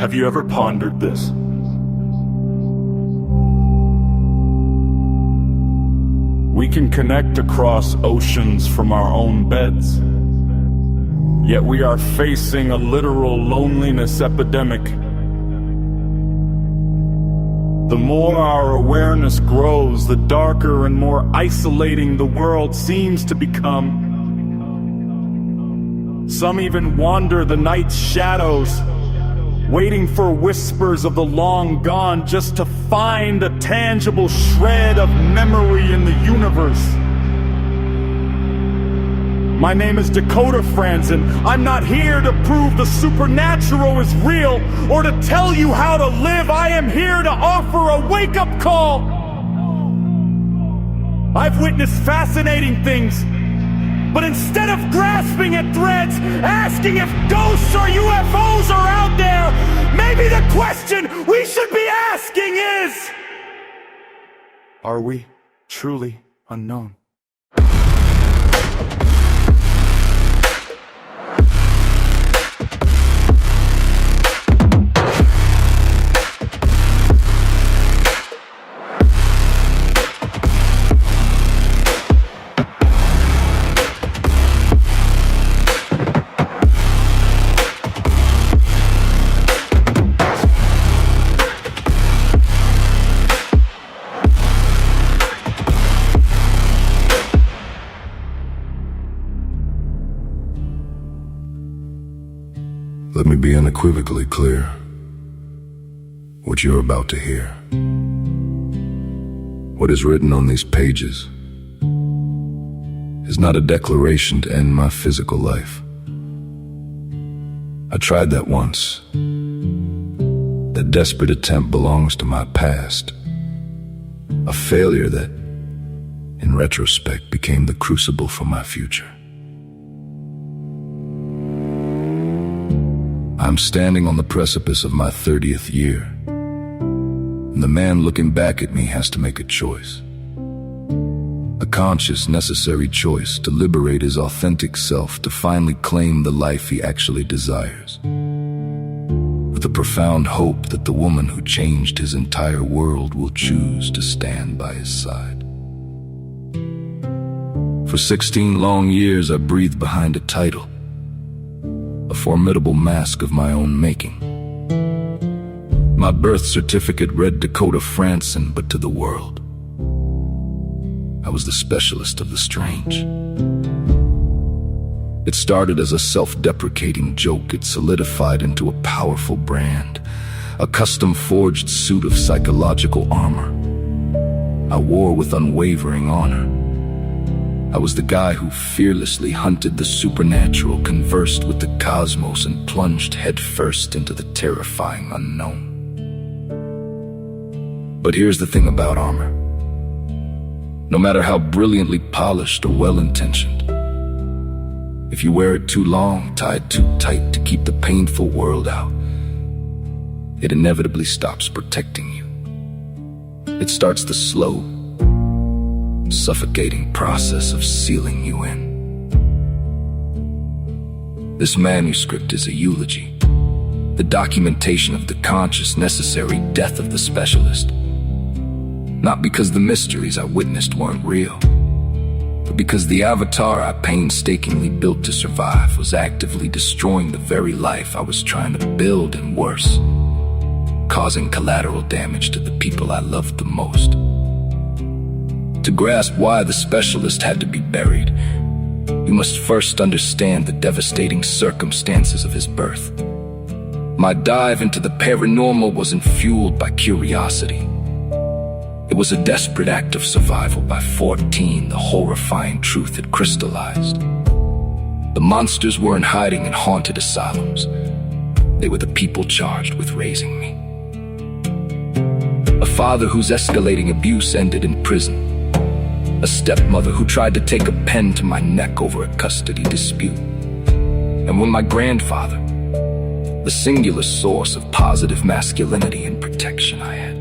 Have you ever pondered this? We can connect across oceans from our own beds, yet we are facing a literal loneliness epidemic. The more our awareness grows, the darker and more isolating the world seems to become. Some even wander the night's shadows, waiting for whispers of the long gone just to find a tangible shred of memory in the universe. My name is Dakota Frandsen. I'm not here to prove the supernatural is real or to tell you how to live. I am here to offer a wake-up call. I've witnessed fascinating things, but instead of grasping at threads, asking if ghosts or UFOs are out there, maybe the question we should be asking is, are we truly unknown? Let me be unequivocally clear. What you're about to hear, what is written on these pages, is not a declaration to end my physical life. I tried that once. That desperate attempt belongs to my past. A failure that, in retrospect, became the crucible for my future. I'm standing on the precipice of my 30th year, and the man looking back at me has to make a choice. A conscious, necessary choice to liberate his authentic self, to finally claim the life he actually desires, with a profound hope that the woman who changed his entire world will choose to stand by his side. For 16 long years, I breathed behind a title, a formidable mask of my own making. My birth certificate read Dakota Frandsen, but to the world, I was the specialist of the strange. It started as a self-deprecating joke. It solidified into a powerful brand, a custom-forged suit of psychological armor I wore with unwavering honor. I was the guy who fearlessly hunted the supernatural, conversed with the cosmos, and plunged headfirst into the terrifying unknown. But here's the thing about armor. No matter how brilliantly polished or well-intentioned, if you wear it too long, tied too tight to keep the painful world out, it inevitably stops protecting you. It starts the slow, suffocating process of sealing you in. This manuscript is a eulogy, the documentation of the conscious, necessary death of the specialist. Not because the mysteries I witnessed weren't real, but because the avatar I painstakingly built to survive was actively destroying the very life I was trying to build, and worse, causing collateral damage to the people I loved the most. To grasp why the specialist had to be buried, you must first understand the devastating circumstances of his birth. My dive into the paranormal wasn't fueled by curiosity. It was a desperate act of survival. By 14, the horrifying truth had crystallized. The monsters weren't hiding in haunted asylums. They were the people charged with raising me. A father whose escalating abuse ended in prison. A stepmother who tried to take a pen to my neck over a custody dispute. And when my grandfather, the singular source of positive masculinity and protection I had,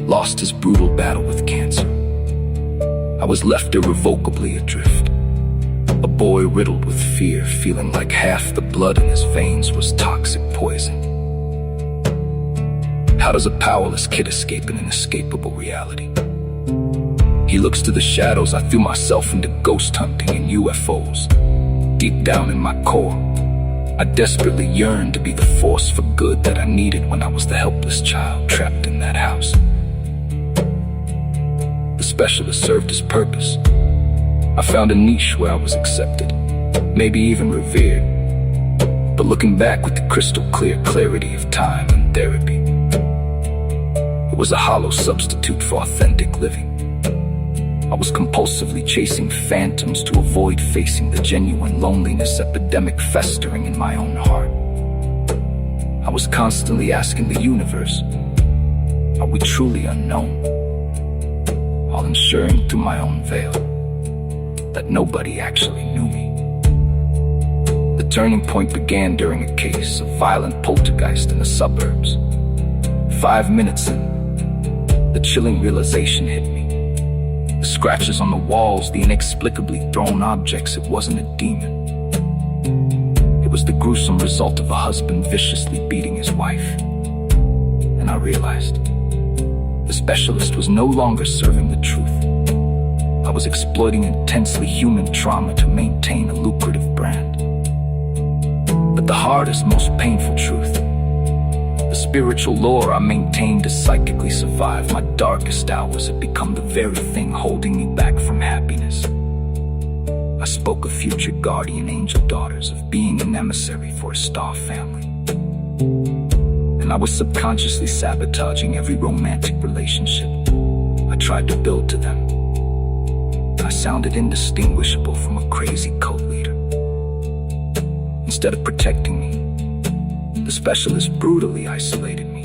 lost his brutal battle with cancer, I was left irrevocably adrift. A boy riddled with fear, feeling like half the blood in his veins was toxic poison. How does a powerless kid escape an inescapable reality? He looks to the shadows. I feel myself into ghost hunting and UFOs. Deep down in my core, I desperately yearn to be the force for good that I needed when I was the helpless child trapped in that house. The specialist served his purpose. I found a niche where I was accepted, maybe even revered. But looking back with the crystal clear clarity of time and therapy, it was a hollow substitute for authentic living. I was compulsively chasing phantoms to avoid facing the genuine loneliness epidemic festering in my own heart. I was constantly asking the universe, are we truly unknown? While ensuring through my own veil that nobody actually knew me. The turning point began during a case of violent poltergeist in the suburbs. 5 minutes in, the chilling realization hit me. The scratches on the walls, the inexplicably thrown objects, it wasn't a demon. It was the gruesome result of a husband viciously beating his wife. And I realized the specialist was no longer serving the truth. I was exploiting intensely human trauma to maintain a lucrative brand. But the hardest, most painful truth, the spiritual lore I maintained to psychically survive my darkest hours, had become the very thing holding me back from happiness. I spoke of future guardian angel daughters, of being an emissary for a star family. And I was subconsciously sabotaging every romantic relationship I tried to build to them. I sounded indistinguishable from a crazy cult leader. Instead of protecting me, the specialist brutally isolated me.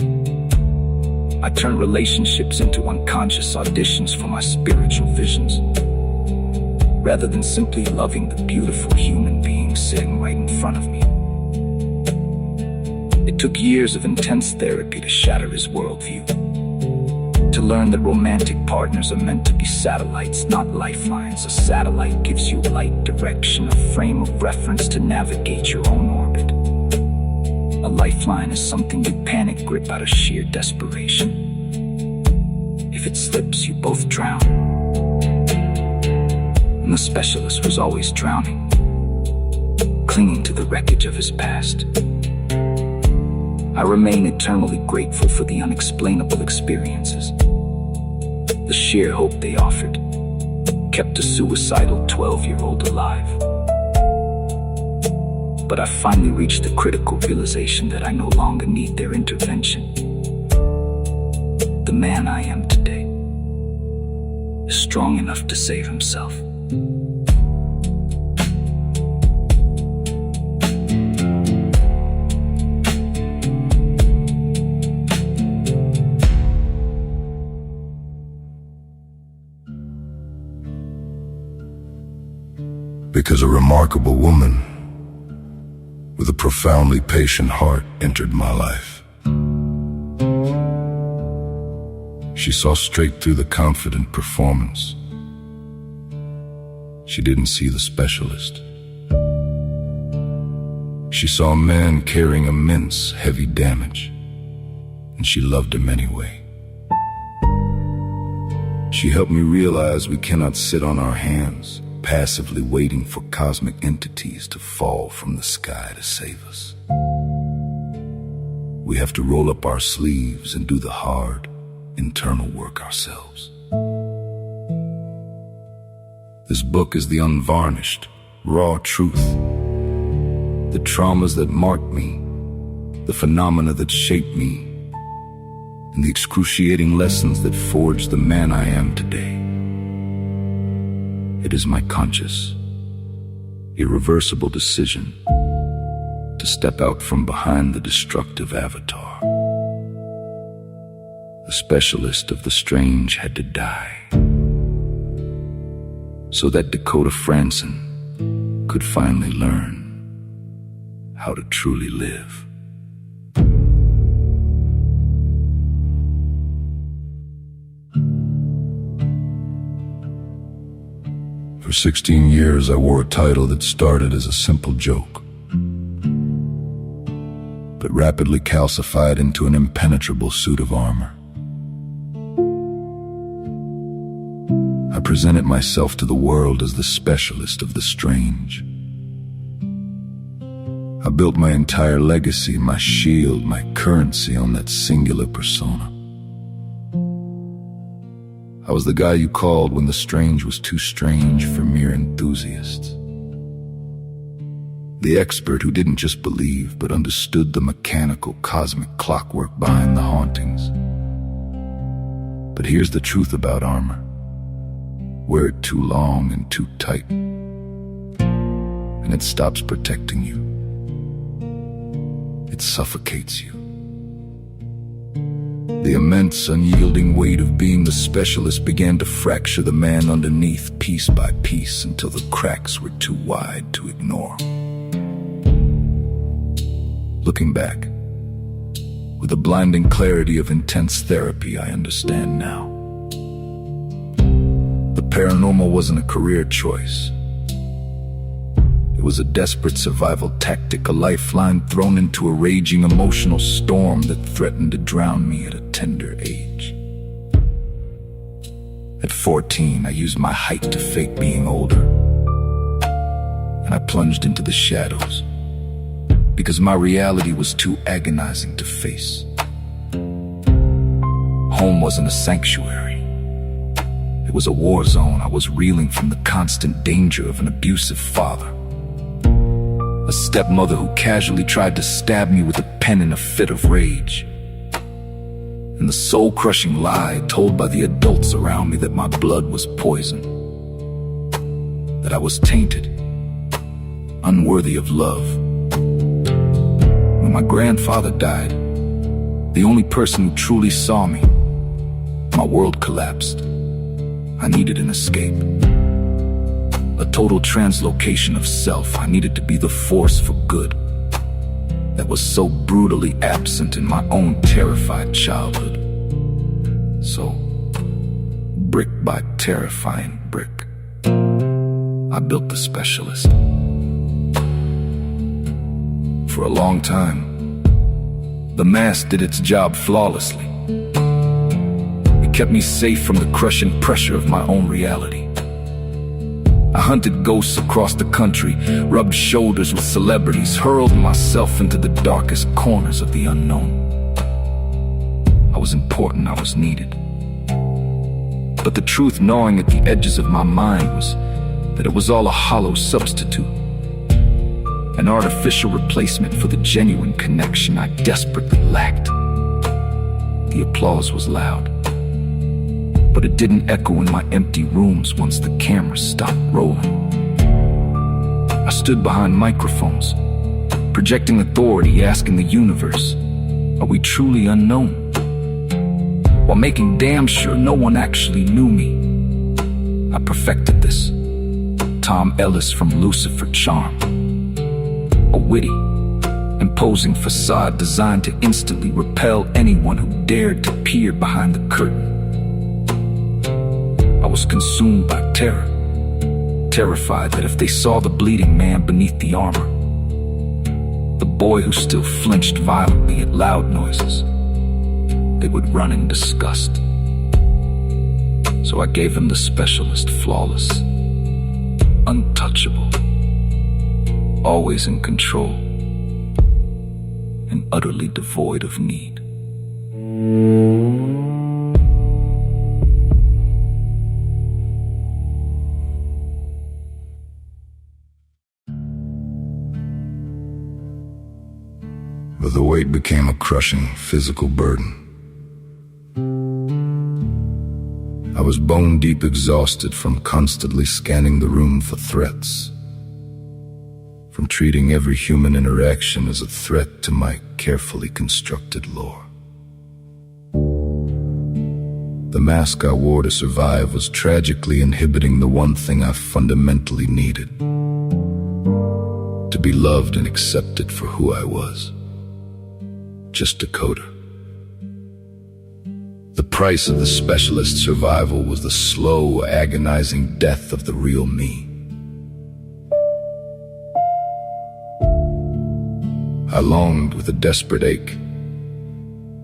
I turned relationships into unconscious auditions for my spiritual visions, rather than simply loving the beautiful human being sitting right in front of me. It took years of intense therapy to shatter his worldview, to learn that romantic partners are meant to be satellites, not lifelines. A satellite gives you light, direction, a frame of reference to navigate your own orbit. A lifeline is something you panic grip out of sheer desperation. If it slips, you both drown. And the specialist was always drowning, clinging to the wreckage of his past. I remain eternally grateful for the unexplainable experiences. The sheer hope they offered kept a suicidal 12-year-old alive. But I finally reached the critical realization that I no longer need their intervention. The man I am today is strong enough to save himself. Because a remarkable woman with a profoundly patient heart entered my life. She saw straight through the confident performance. She didn't see the specialist. She saw a man carrying immense, heavy damage, and she loved him anyway. She helped me realize we cannot sit on our hands, passively waiting for cosmic entities to fall from the sky to save us. We have to roll up our sleeves and do the hard, internal work ourselves. This book is the unvarnished, raw truth. The traumas that marked me, the phenomena that shaped me, and the excruciating lessons that forged the man I am today. It is my conscious, irreversible decision to step out from behind the destructive avatar. The specialist of the strange had to die, so that Dakota Frandsen could finally learn how to truly live. For 16 years, I wore a title that started as a simple joke, but rapidly calcified into an impenetrable suit of armor. I presented myself to the world as the specialist of the strange. I built my entire legacy, my shield, my currency on that singular persona. I was the guy you called when the strange was too strange for mere enthusiasts. The expert who didn't just believe, but understood the mechanical, cosmic clockwork behind the hauntings. But here's the truth about armor. Wear it too long and too tight, and it stops protecting you. It suffocates you. The immense, unyielding weight of being the specialist began to fracture the man underneath piece by piece until the cracks were too wide to ignore. Looking back, with the blinding clarity of intense therapy, I understand now. The paranormal wasn't a career choice. It was a desperate survival tactic, a lifeline thrown into a raging emotional storm that threatened to drown me at a tender age. At 14, I used my height to fake being older, and I plunged into the shadows because my reality was too agonizing to face. Home wasn't a sanctuary. It was a war zone. I was reeling from the constant danger of an abusive father, a stepmother who casually tried to stab me with a pen in a fit of rage, and the soul-crushing lie told by the adults around me that my blood was poison, that I was tainted, unworthy of love. When my grandfather died, the only person who truly saw me, my world collapsed. I needed an escape. A total translocation of self. I needed to be the force for good that was so brutally absent in my own terrified childhood. So, brick by terrifying brick, I built the specialist. For a long time, the mask did its job flawlessly. It kept me safe from the crushing pressure of my own reality. I hunted ghosts across the country, rubbed shoulders with celebrities, hurled myself into the darkest corners of the unknown. I was important, I was needed. But the truth gnawing at the edges of my mind was that it was all a hollow substitute, an artificial replacement for the genuine connection I desperately lacked. The applause was loud, but it didn't echo in my empty rooms once the camera stopped rolling. I stood behind microphones, projecting authority, asking the universe, are we truly unknown? While making damn sure no one actually knew me. I perfected this. Tom Ellis from Lucifer Charm. A witty, imposing facade designed to instantly repel anyone who dared to peer behind the curtain. I was consumed by terror, terrified that if they saw the bleeding man beneath the armor, the boy who still flinched violently at loud noises, they would run in disgust. So I gave him the specialist, flawless, untouchable, always in control, and utterly devoid of need. But the weight became a crushing physical burden. I was bone-deep exhausted from constantly scanning the room for threats, from treating every human interaction as a threat to my carefully constructed lore. The mask I wore to survive was tragically inhibiting the one thing I fundamentally needed: to be loved and accepted for who I was. Just Dakota. The price of the specialist's survival was the slow, agonizing death of the real me. I longed with a desperate ache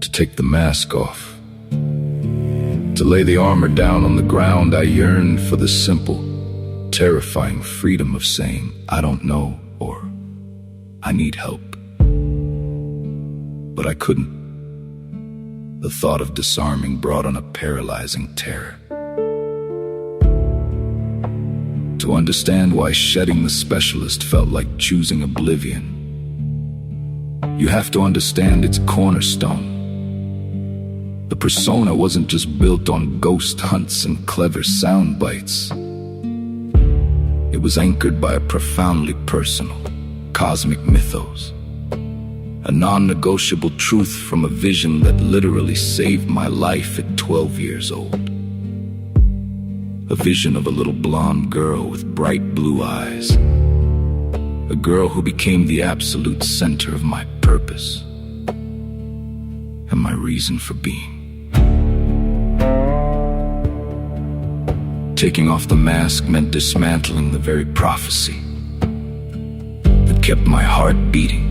to take the mask off, to lay the armor down on the ground. I yearned for the simple, terrifying freedom of saying, I don't know, or I need help. But I couldn't. The thought of disarming brought on a paralyzing terror. To understand why shedding the specialist felt like choosing oblivion, you have to understand its cornerstone. The persona wasn't just built on ghost hunts and clever sound bites. It was anchored by a profoundly personal, cosmic mythos, a non-negotiable truth from a vision that literally saved my life at 12 years old. A vision of a little blonde girl with bright blue eyes, a girl who became the absolute center of my purpose and my reason for being. Taking off the mask meant dismantling the very prophecy that kept my heart beating.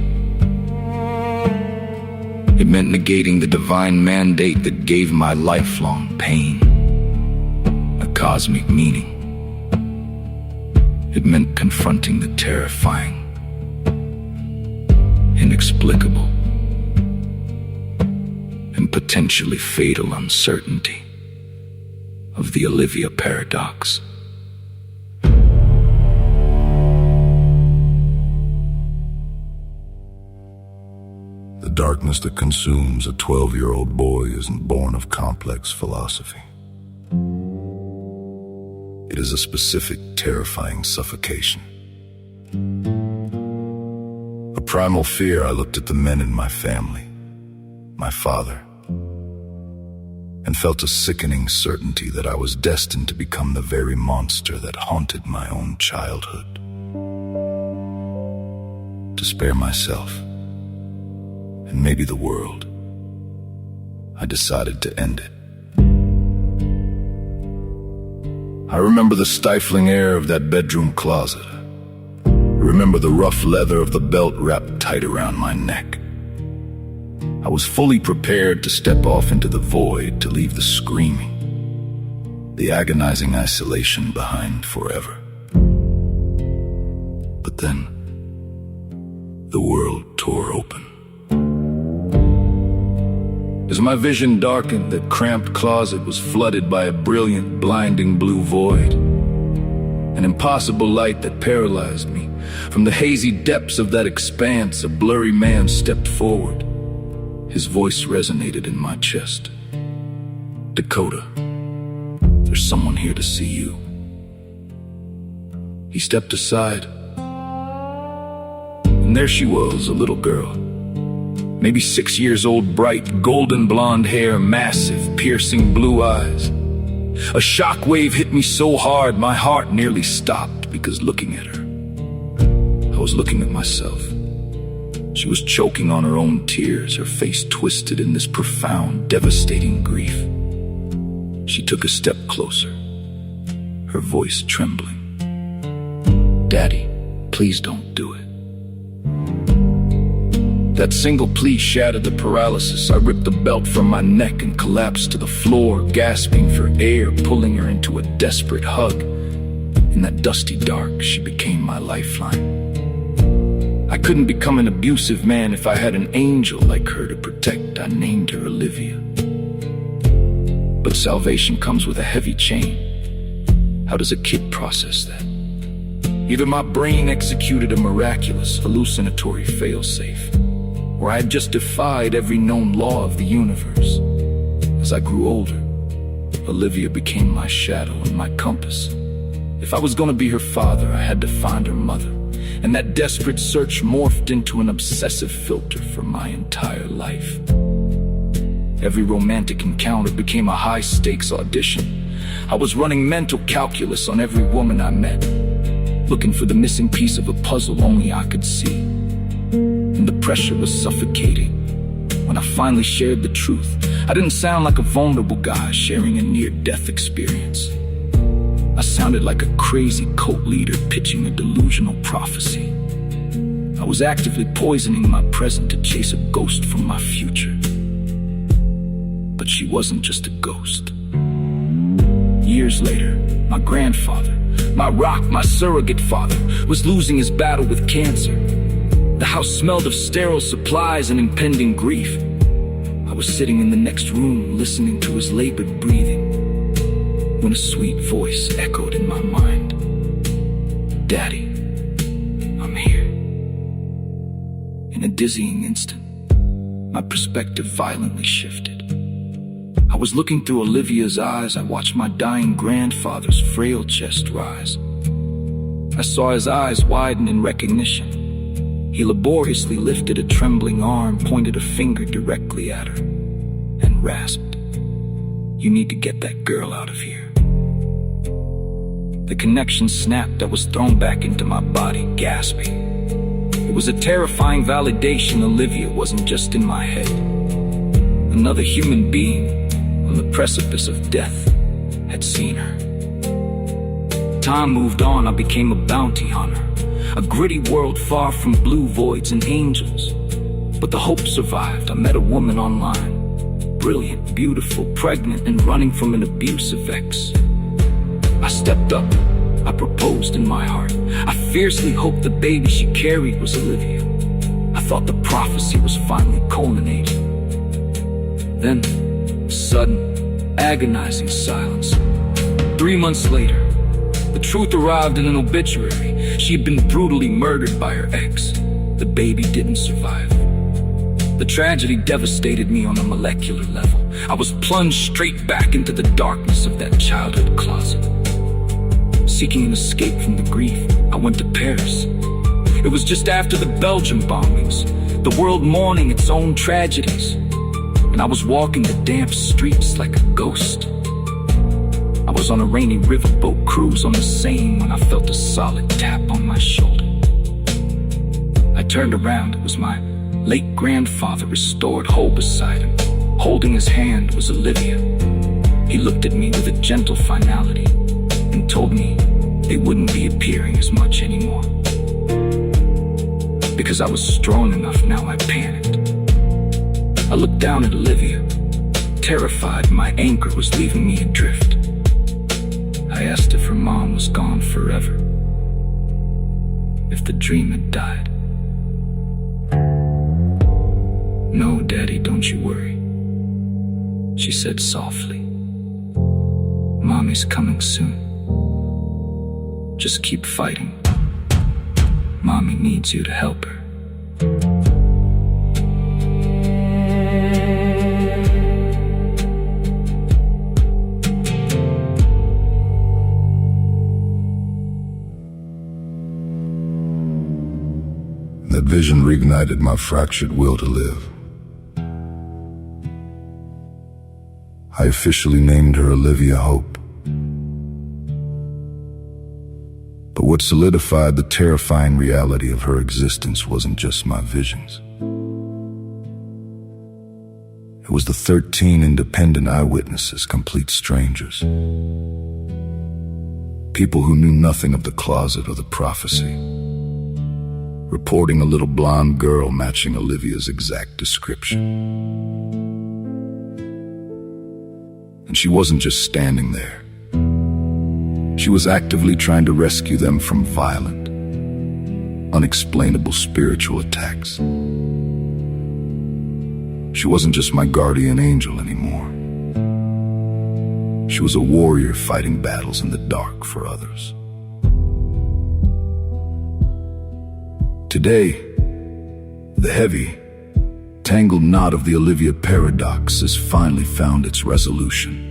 It meant negating the divine mandate that gave my lifelong pain a cosmic meaning. It meant confronting the terrifying, inexplicable, and potentially fatal uncertainty of the Olivia Paradox. The darkness that consumes a 12-year-old boy isn't born of complex philosophy. It is a specific, terrifying suffocation. A primal fear. I looked at the men in my family, my father, and felt a sickening certainty that I was destined to become the very monster that haunted my own childhood. To spare myself, and maybe the world, I decided to end it. I remember the stifling air of that bedroom closet. I remember the rough leather of the belt wrapped tight around my neck. I was fully prepared to step off into the void, to leave the screaming, the agonizing isolation behind forever. But then, the world tore open. As my vision darkened, that cramped closet was flooded by a brilliant, blinding blue void. An impossible light that paralyzed me. From the hazy depths of that expanse, a blurry man stepped forward. His voice resonated in my chest. Dakota, there's someone here to see you. He stepped aside, and there she was, a little girl. Maybe 6 years old, bright, golden blonde hair, massive, piercing blue eyes. A shockwave hit me so hard, my heart nearly stopped, because looking at her, I was looking at myself. She was choking on her own tears, her face twisted in this profound, devastating grief. She took a step closer, her voice trembling. Daddy, please don't do it. That single plea shattered the paralysis. I ripped the belt from my neck and collapsed to the floor, gasping for air, pulling her into a desperate hug. In that dusty dark, she became my lifeline. I couldn't become an abusive man if I had an angel like her to protect. I named her Olivia. But salvation comes with a heavy chain. How does a kid process that? Either my brain executed a miraculous, hallucinatory failsafe, or I had just defied every known law of the universe. As I grew older, Olivia became my shadow and my compass. If I was gonna be her father, I had to find her mother. And that desperate search morphed into an obsessive filter for my entire life. Every romantic encounter became a high-stakes audition. I was running mental calculus on every woman I met, looking for the missing piece of a puzzle only I could see. And the pressure was suffocating. When I finally shared the truth, I didn't sound like a vulnerable guy sharing a near-death experience. I sounded like a crazy cult leader pitching a delusional prophecy. I was actively poisoning my present to chase a ghost from my future. But she wasn't just a ghost. Years later, my grandfather, my rock, my surrogate father, was losing his battle with cancer. The house smelled of sterile supplies and impending grief. I was sitting in the next room listening to his labored breathing when a sweet voice echoed in my mind. Daddy, I'm here. In a dizzying instant, my perspective violently shifted. I was looking through Olivia's eyes. I watched my dying grandfather's frail chest rise. I saw his eyes widen in recognition. He laboriously lifted a trembling arm, pointed a finger directly at her, and rasped, "You need to get that girl out of here." The connection snapped. I was thrown back into my body, gasping. It was a terrifying validation. Olivia wasn't just in my head. Another human being on the precipice of death had seen her. Time moved on. I became a bounty hunter. A gritty world far from blue voids and angels. But the hope survived. I met a woman online. Brilliant, beautiful, pregnant, and running from an abusive ex. I stepped up. I proposed in my heart. I fiercely hoped the baby she carried was Olivia. I thought the prophecy was finally culminating. Then, sudden, agonizing silence. 3 months later, the truth arrived in an obituary. She had been brutally murdered by her ex. The baby didn't survive. The tragedy devastated me on a molecular level. I was plunged straight back into the darkness of that childhood closet. Seeking an escape from the grief, I went to Paris. It was just after the Belgium bombings, the world mourning its own tragedies. And I was walking the damp streets like a ghost. I was on a rainy riverboat cruise on the Seine when I felt a solid tap on my shoulder. I turned around. It was my late grandfather, restored whole beside him. Holding his hand was Olivia. He looked at me with a gentle finality and told me they wouldn't be appearing as much anymore. Because I was strong enough now, I panicked. I looked down at Olivia, terrified my anchor was leaving me adrift. I asked if her mom was gone forever, if the dream had died. "No, Daddy, don't you worry," she said softly. "Mommy's coming soon. Just keep fighting. Mommy needs you to help her." That vision reignited my fractured will to live. I officially named her Olivia Hope. But what solidified the terrifying reality of her existence wasn't just my visions. It was the 13 independent eyewitnesses, complete strangers. People who knew nothing of the closet or the prophecy, reporting a little blonde girl matching Olivia's exact description. And she wasn't just standing there. She was actively trying to rescue them from violent, unexplainable spiritual attacks. She wasn't just my guardian angel anymore. She was a warrior fighting battles in the dark for others. Today, the heavy, tangled knot of the Olivia Paradox has finally found its resolution.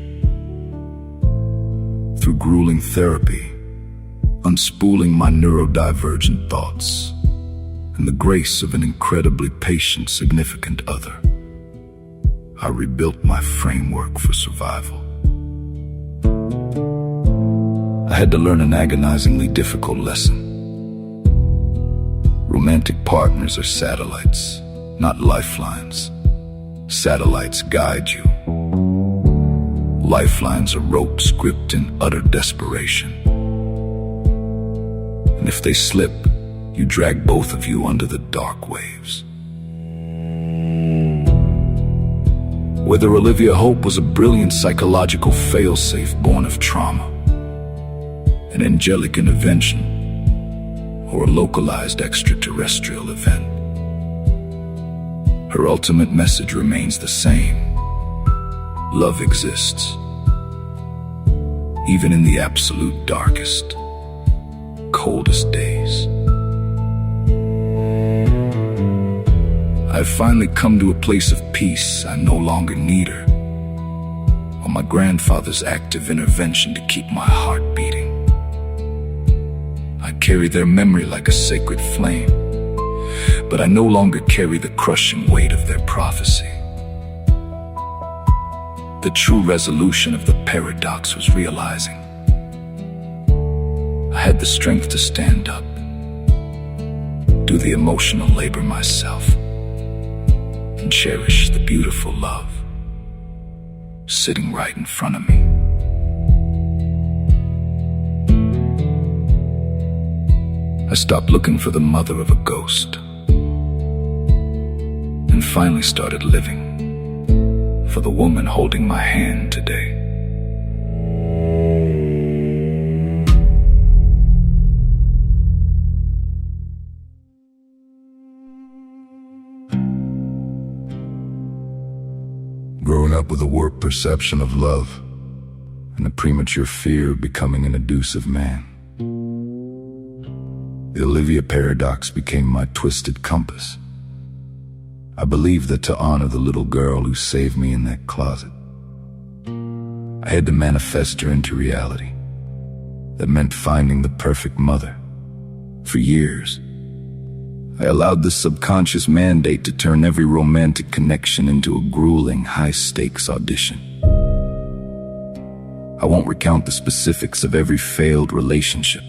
Through grueling therapy, unspooling my neurodivergent thoughts, and the grace of an incredibly patient, significant other, I rebuilt my framework for survival. I had to learn an agonizingly difficult lesson. Romantic partners are satellites, not lifelines. Satellites guide you. Lifelines are ropes gripped in utter desperation. And if they slip, You drag both of you under the dark waves. Whether Olivia Hope was a brilliant psychological failsafe born of trauma, an angelic intervention, or a localized extraterrestrial event, her ultimate message remains the same. Love exists, even in the absolute darkest, coldest days. I've finally come to a place of peace. I no longer need her, or my grandfather's active intervention to keep my heart beating. I carry their memory like a sacred flame, but I no longer carry the crushing weight of their prophecy. The true resolution of the paradox was realizing. I had the strength to stand up, do the emotional labor myself, and cherish the beautiful love sitting right in front of me. I stopped looking for the mother of a ghost and finally started living for the woman holding my hand today. Growing up with a warped perception of love and a premature fear of becoming an abusive man, the Olivia Paradox became my twisted compass. I believed that to honor the little girl who saved me in that closet, I had to manifest her into reality. That meant finding the perfect mother. For years, I allowed this subconscious mandate to turn every romantic connection into a grueling, high-stakes audition. I won't recount the specifics of every failed relationship,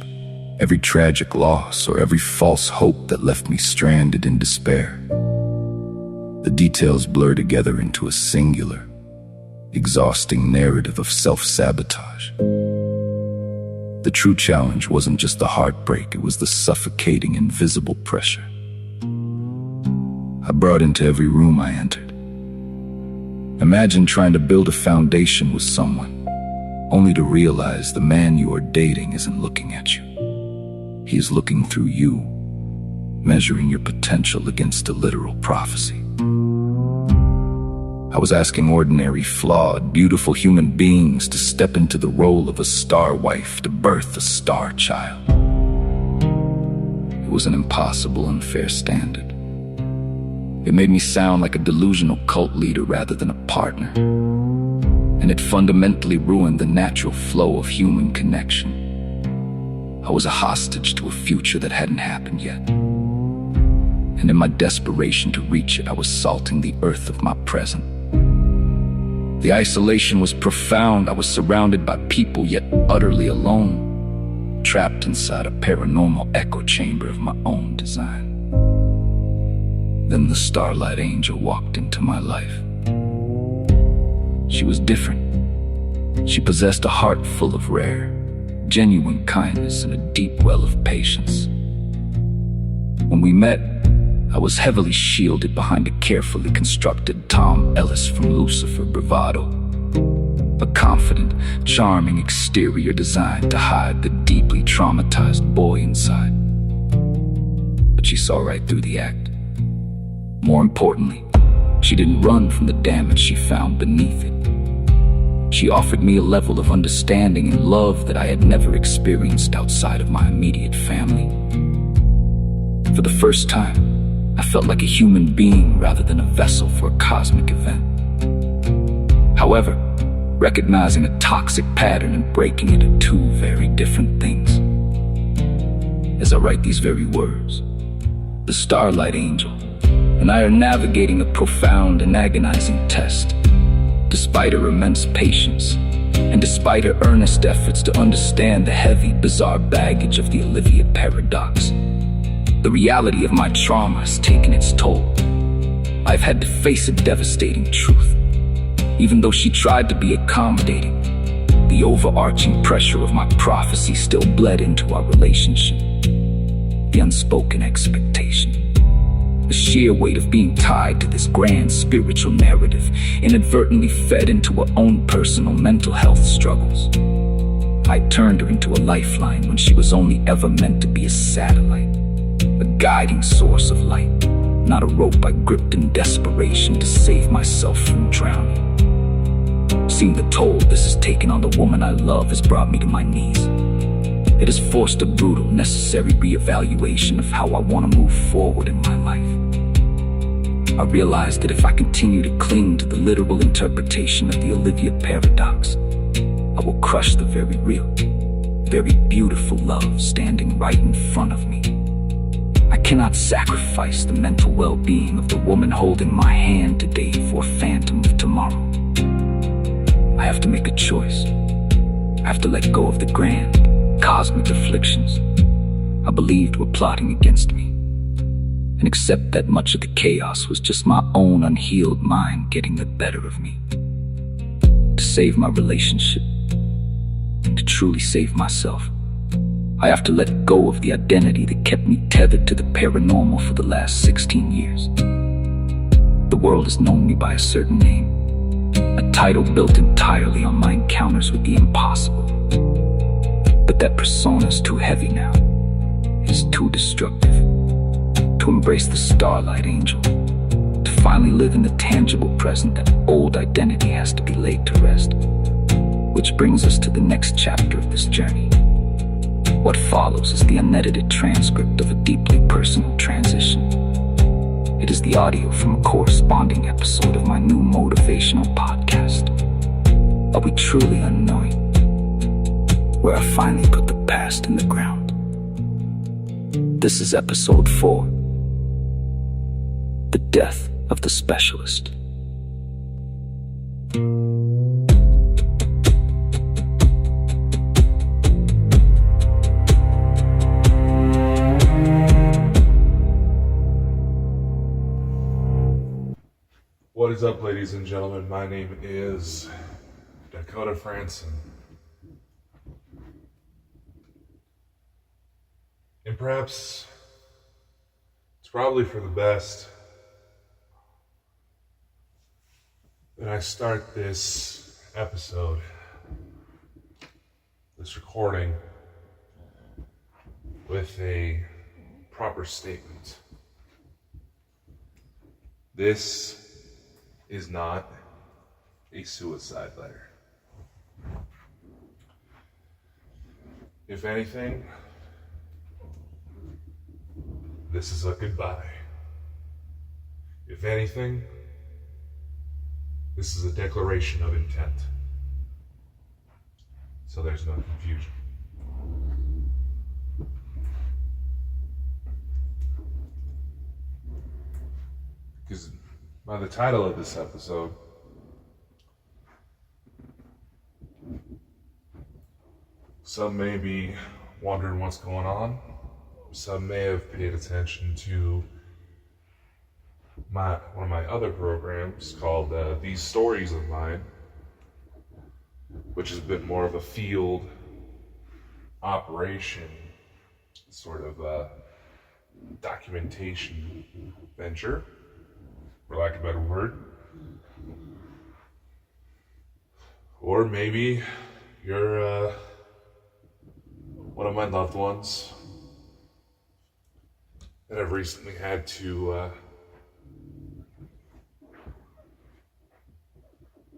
every tragic loss, or every false hope that left me stranded in despair. The details blur together into a singular, exhausting narrative of self-sabotage. The true challenge wasn't just the heartbreak, it was the suffocating, invisible pressure I brought into every room I entered. Imagine trying to build a foundation with someone, only to realize the man you are dating isn't looking at you. He is looking through you, measuring your potential against a literal prophecy. I was asking ordinary, flawed, beautiful human beings to step into the role of a star wife, to birth a star child. It was an impossible, unfair standard. It made me sound like a delusional cult leader rather than a partner. And it fundamentally ruined the natural flow of human connection. I was a hostage to a future that hadn't happened yet. And in my desperation to reach it, I was salting the earth of my present. The isolation was profound. I was surrounded by people, yet utterly alone, trapped inside a paranormal echo chamber of my own design. Then the starlight angel walked into my life. She was different. She possessed a heart full of rare, genuine kindness and a deep well of patience. When we met, I was heavily shielded behind a carefully constructed Tom Ellis from Lucifer bravado, a confident, charming exterior designed to hide the deeply traumatized boy inside. But she saw right through the act. More importantly, she didn't run from the damage she found beneath it. She offered me a level of understanding and love that I had never experienced outside of my immediate family. For the first time, I felt like a human being rather than a vessel for a cosmic event. However, recognizing a toxic pattern and breaking it are two very different things. As I write these very words, the Starlight Angel and I are navigating a profound and agonizing test. Despite her immense patience, and despite her earnest efforts to understand the heavy, bizarre baggage of the Olivia Paradox, the reality of my trauma has taken its toll. I've had to face a devastating truth. Even though she tried to be accommodating, the overarching pressure of my prophecy still bled into our relationship. the unspoken expectation. The sheer weight of being tied to this grand spiritual narrative, inadvertently fed into her own personal mental health struggles. I turned her into a lifeline when she was only ever meant to be a satellite, a guiding source of light, not a rope I gripped in desperation to save myself from drowning. Seeing the toll this has taken on the woman I love has brought me to my knees. It has forced a brutal, necessary reevaluation of how I want to move forward in my life. I realized that if I continue to cling to the literal interpretation of the Olivia Paradox, I will crush the very real, very beautiful love standing right in front of me. I cannot sacrifice the mental well-being of the woman holding my hand today for a phantom of tomorrow. I have to make a choice. I have to let go of the grand, cosmic afflictions I believed were plotting against me, and accept that much of the chaos was just my own unhealed mind getting the better of me. To save my relationship, and to truly save myself, I have to let go of the identity that kept me tethered to the paranormal for the last 16 years. The world has known me by a certain name, a title built entirely on my encounters with the impossible. But that persona is too heavy now. It is too destructive. To embrace the starlight angel, to finally live in the tangible present, that old identity has to be laid to rest. Which brings us to the next chapter of this journey. What follows is the unedited transcript of a deeply personal transition. It is the audio from a corresponding episode of my new motivational podcast, Are We Truly Unknowing?, where I finally put the past in the ground. This is episode 4, The Death of the Specialist. What is up, ladies and gentlemen? My name is Dakota Frandsen. And perhaps it's probably for the best that I start this episode, this recording, with a proper statement. This is not a suicide letter. If anything, this is a goodbye. If anything, this is a declaration of intent. So there's no confusion. Because by the title of this episode, some may be wondering what's going on. Some may have paid attention to one of my other programs called These Stories of Mine, which is a bit more of a field operation, sort of documentation venture, for lack of a better word. Or maybe you're one of my loved ones that I've recently had to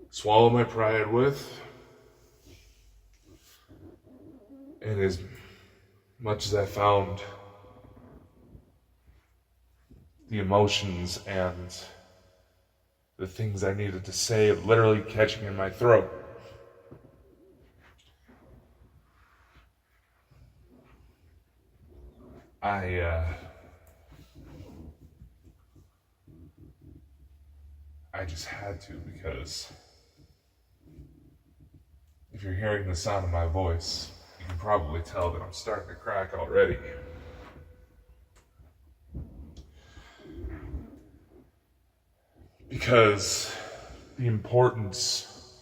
swallow my pride with. And as much as I found the emotions and the things I needed to say literally catching in my throat, I just had to, because if you're hearing the sound of my voice, you can probably tell that I'm starting to crack already. Because the importance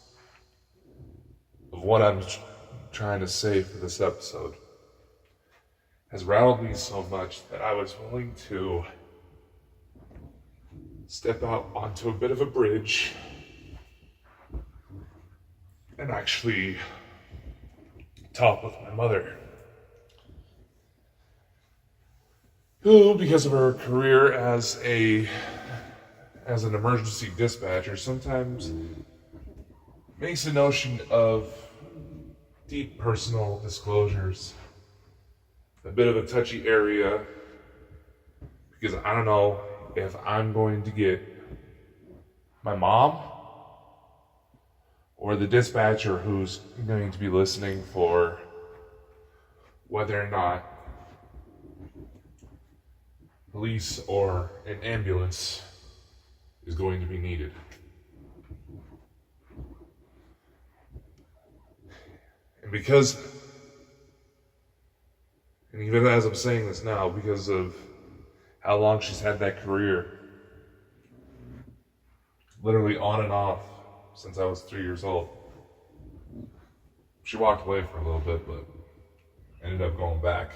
of what I'm trying to say for this episode has rattled me so much that I was willing to step out onto a bit of a bridge and actually talk with my mother, who, because of her career as an emergency dispatcher, sometimes makes the notion of deep personal disclosures a bit of a touchy area, because I don't know if I'm going to get my mom or the dispatcher who's going to be listening for whether or not police or an ambulance is going to be needed. And even as I'm saying this now, because of how long she's had that career, literally on and off since I was 3 years old. She walked away for a little bit, but ended up going back.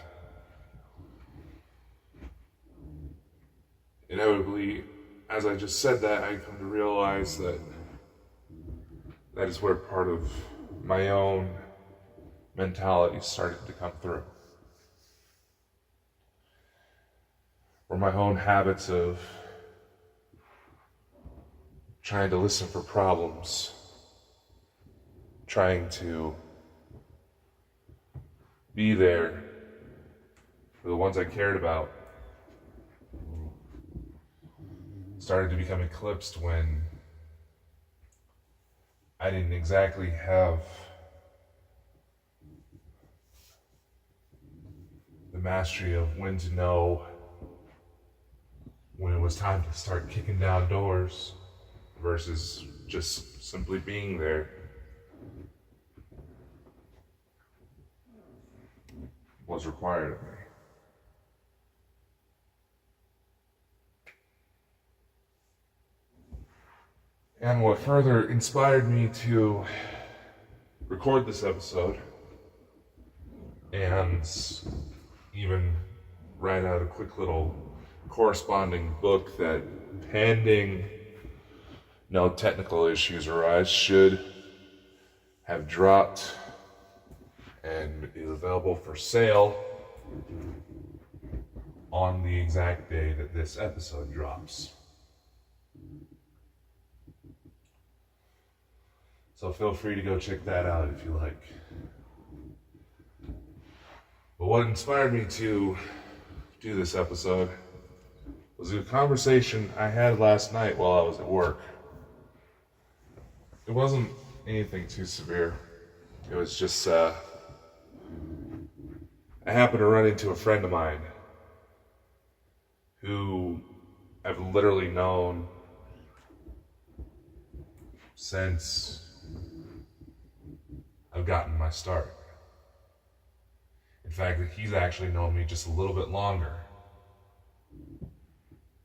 Inevitably, as I just said that, I come to realize that that is where part of my own mentality started to come through. Where my own habits of trying to listen for problems, trying to be there for the ones I cared about, started to become eclipsed when I didn't exactly have the mastery of when to know when it was time to start kicking down doors versus just simply being there. Was required of me. And what further inspired me to record this episode and even write out a quick little corresponding book that, pending no technical issues arise, should have dropped and is available for sale on the exact day that this episode drops. So feel free to go check that out if you like. But what inspired me to do this episode was a conversation I had last night while I was at work. It wasn't anything too severe. It was just, I happened to run into a friend of mine who I've literally known since I've gotten my start. In fact, he's actually known me just a little bit longer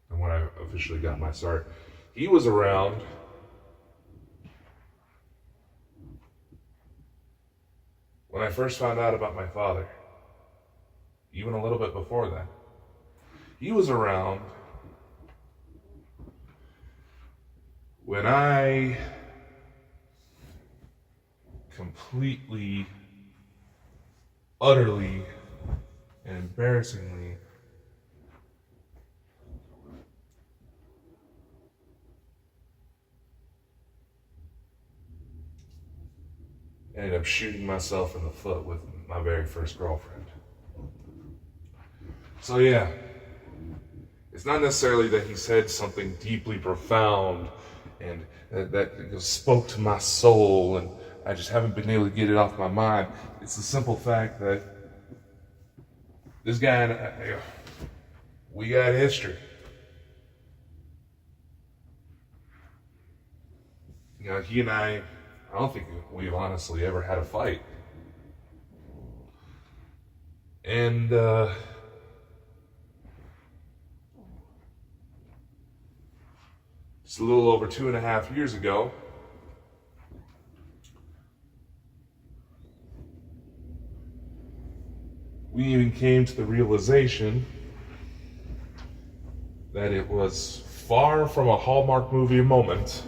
than when I officially got my start. He was around when I first found out about my father, even a little bit before that. He was around when I completely, utterly, and embarrassingly ended up shooting myself in the foot with my very first girlfriend. So yeah, it's not necessarily that he said something deeply profound and that spoke to my soul and I just haven't been able to get it off my mind. It's the simple fact that this guy and I, we got history. You know, he and I don't think we've honestly ever had a fight. And just a little over 2.5 years ago, we even came to the realization that it was far from a Hallmark movie moment,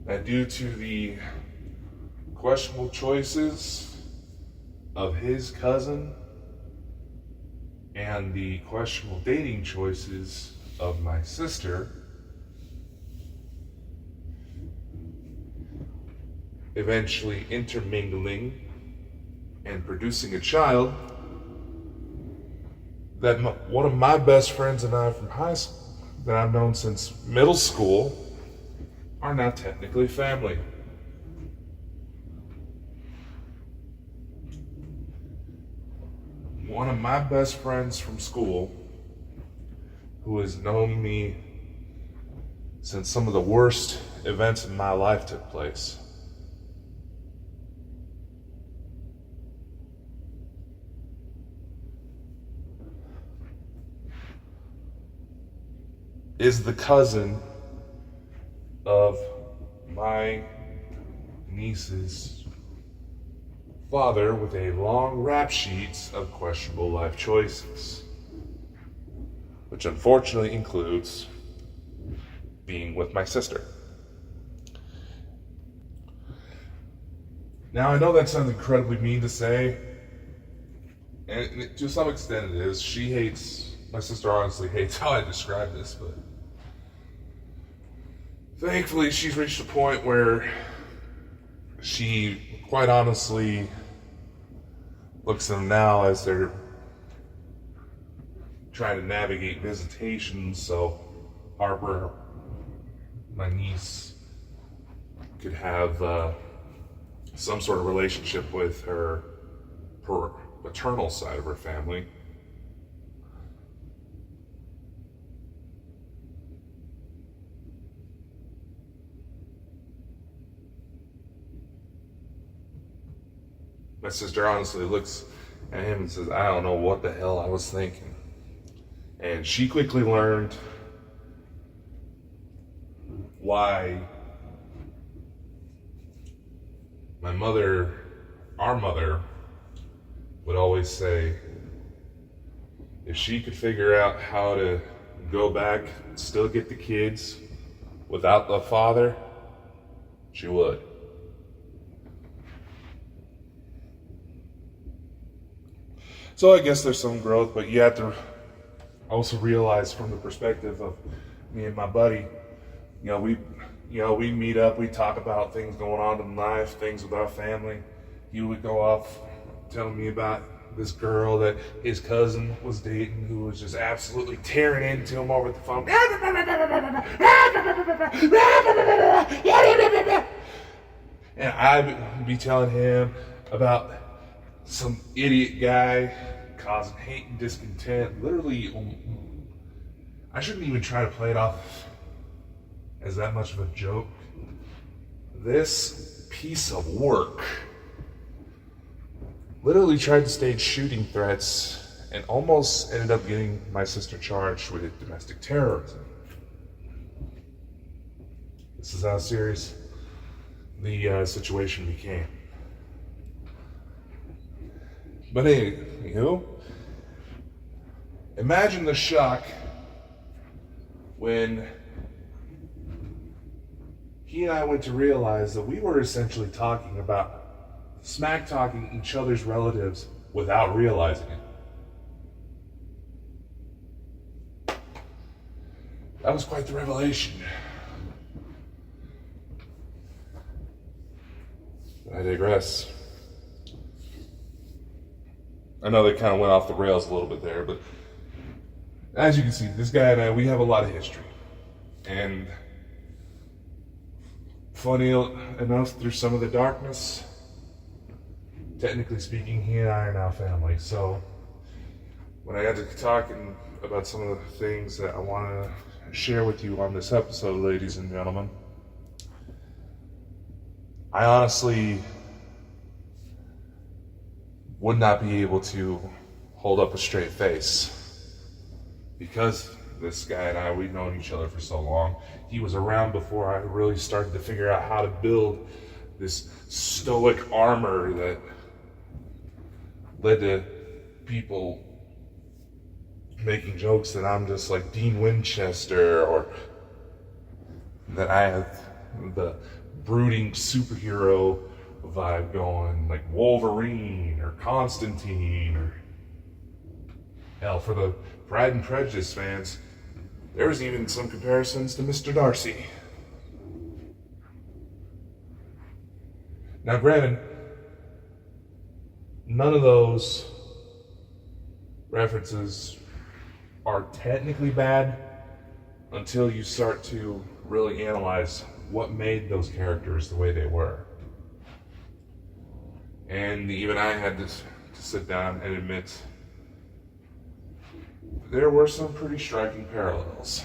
that due to the questionable choices of his cousin and the questionable dating choices of my sister, eventually intermingling and producing a child, that one of my best friends and I from high school, that I've known since middle school, are now technically family. One of my best friends from school, who has known me since some of the worst events in my life took place, is the cousin of my niece's father, with a long rap sheet of questionable life choices, which unfortunately includes being with my sister. Now, I know that sounds incredibly mean to say, and to some extent it is. My sister honestly hates how I describe this, but thankfully she's reached a point where she quite honestly looks at them now as they're trying to navigate visitations, so Harper, my niece, could have some sort of relationship with her paternal side of her family. My sister honestly looks at him and says, "I don't know what the hell I was thinking." And she quickly learned why our mother, would always say if she could figure out how to go back and still get the kids without the father, she would. So I guess there's some growth, but you have to also realize from the perspective of me and my buddy, we meet up, we talk about things going on in life, things with our family. He would go off telling me about this girl that his cousin was dating, who was just absolutely tearing into him over the phone. And I'd be telling him about some idiot guy causing hate and discontent. Literally, I shouldn't even try to play it off as that much of a joke. This piece of work literally tried to stage shooting threats and almost ended up getting my sister charged with domestic terrorism. This is how serious the situation became. But anywho, imagine the shock when he and I went to realize that we were essentially smack talking each other's relatives without realizing it. That was quite the revelation. I digress. I know they kind of went off the rails a little bit there, but as you can see, this guy and I, we have a lot of history. And funny enough, through some of the darkness, technically speaking, he and I are now family. So when I got to talking about some of the things that I want to share with you on this episode, ladies and gentlemen, I honestly would not be able to hold up a straight face, because this guy and I, we've known each other for so long. He was around before I really started to figure out how to build this stoic armor that led to people making jokes that I'm just like Dean Winchester, or that I have the brooding superhero vibe going, like Wolverine or Constantine, or hell, for the Pride and Prejudice fans, there was even some comparisons to Mr. Darcy. Now granted, none of those references are technically bad until you start to really analyze what made those characters the way they were. And even I had to sit down and admit there were some pretty striking parallels.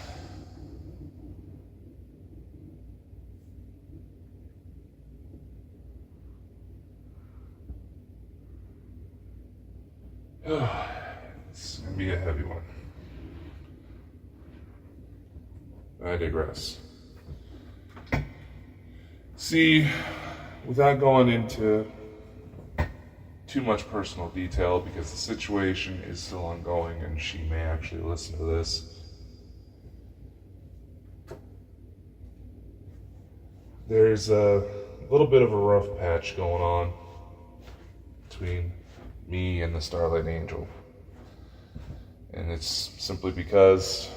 It's gonna be a heavy one. I digress. See, without going into too much personal detail, because the situation is still ongoing and she may actually listen to this, there's a little bit of a rough patch going on between me and the Starlight Angel. And it's simply because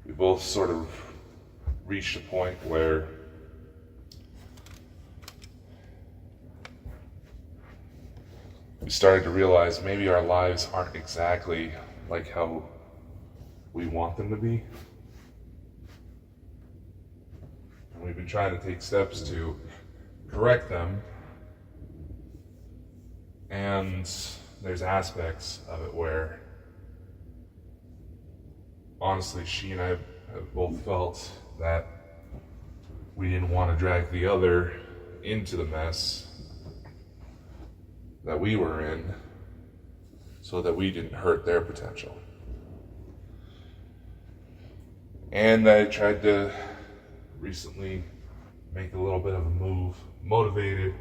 we both sort of reached a point where we started to realize maybe our lives aren't exactly like how we want them to be. And we've been trying to take steps to correct them. And there's aspects of it where, honestly, she and I have both felt that we didn't want to drag the other into the mess that we were in, so that we didn't hurt their potential. And I tried to recently make a little bit of a move, motivated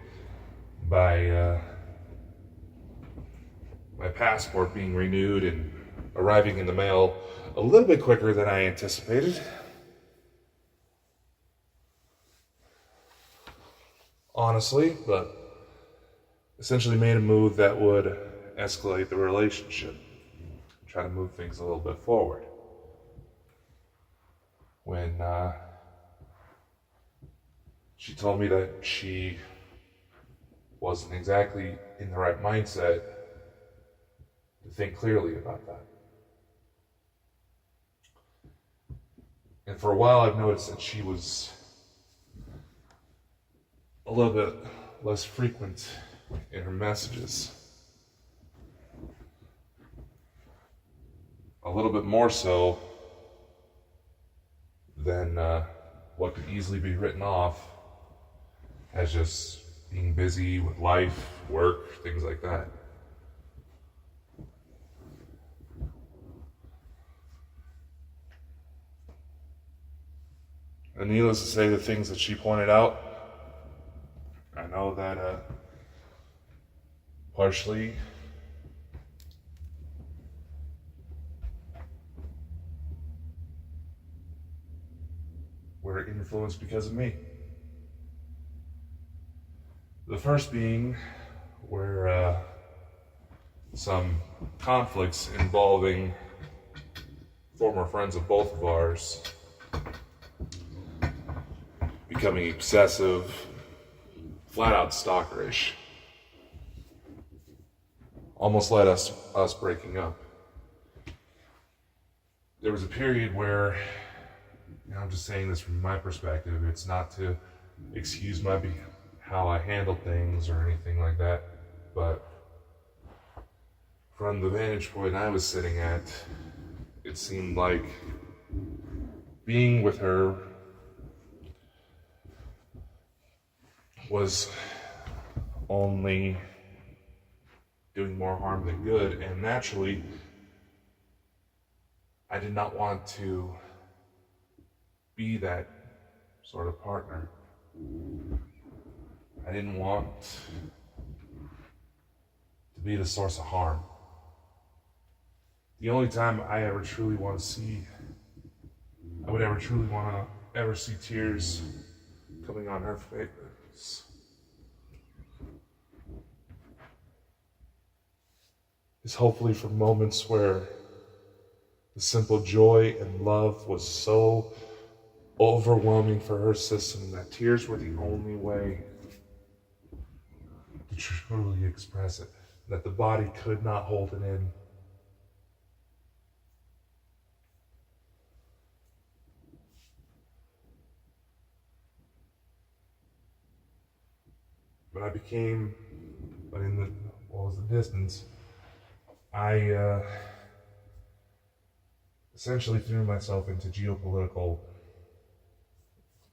by my passport being renewed and arriving in the mail a little bit quicker than I anticipated. Honestly, but essentially made a move that would escalate the relationship, try to move things a little bit forward. When she told me that she wasn't exactly in the right mindset to think clearly about that. And for a while I've noticed that she was a little bit less frequent in her messages. A little bit more so than what could easily be written off as just being busy with life, work, things like that. And needless to say, the things that she pointed out, I know that partially were influenced because of me. The first being were some conflicts involving former friends of both of ours becoming obsessive, flat out stalkerish. Almost led us breaking up. There was a period where, I'm just saying this from my perspective, it's not to excuse how I handled things or anything like that, but from the vantage point I was sitting at, it seemed like being with her was only doing more harm than good, and naturally, I did not want to be that sort of partner. I didn't want to be the source of harm. The only time I would ever truly want to see tears coming on her face is hopefully for moments where the simple joy and love was so overwhelming for her system that tears were the only way to truly express it, that the body could not hold it in. But in the distance, I essentially threw myself into geopolitical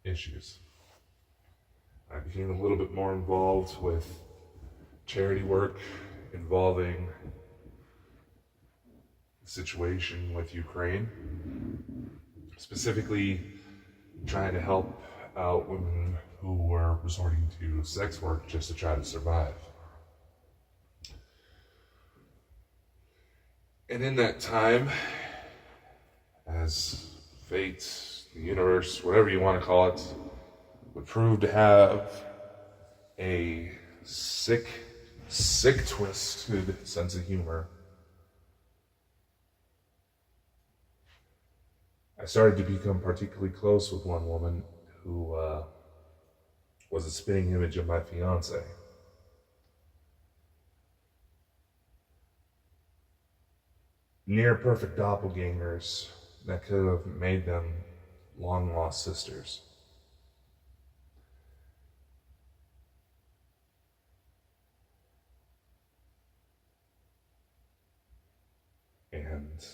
issues. I became a little bit more involved with charity work involving the situation with Ukraine, specifically trying to help out women who were resorting to sex work just to try to survive. And in that time, as fate, the universe, whatever you want to call it, would prove to have a sick, twisted sense of humor, I started to become particularly close with one woman who was a spitting image of my fiance. Near perfect doppelgangers that could have made them long lost sisters. And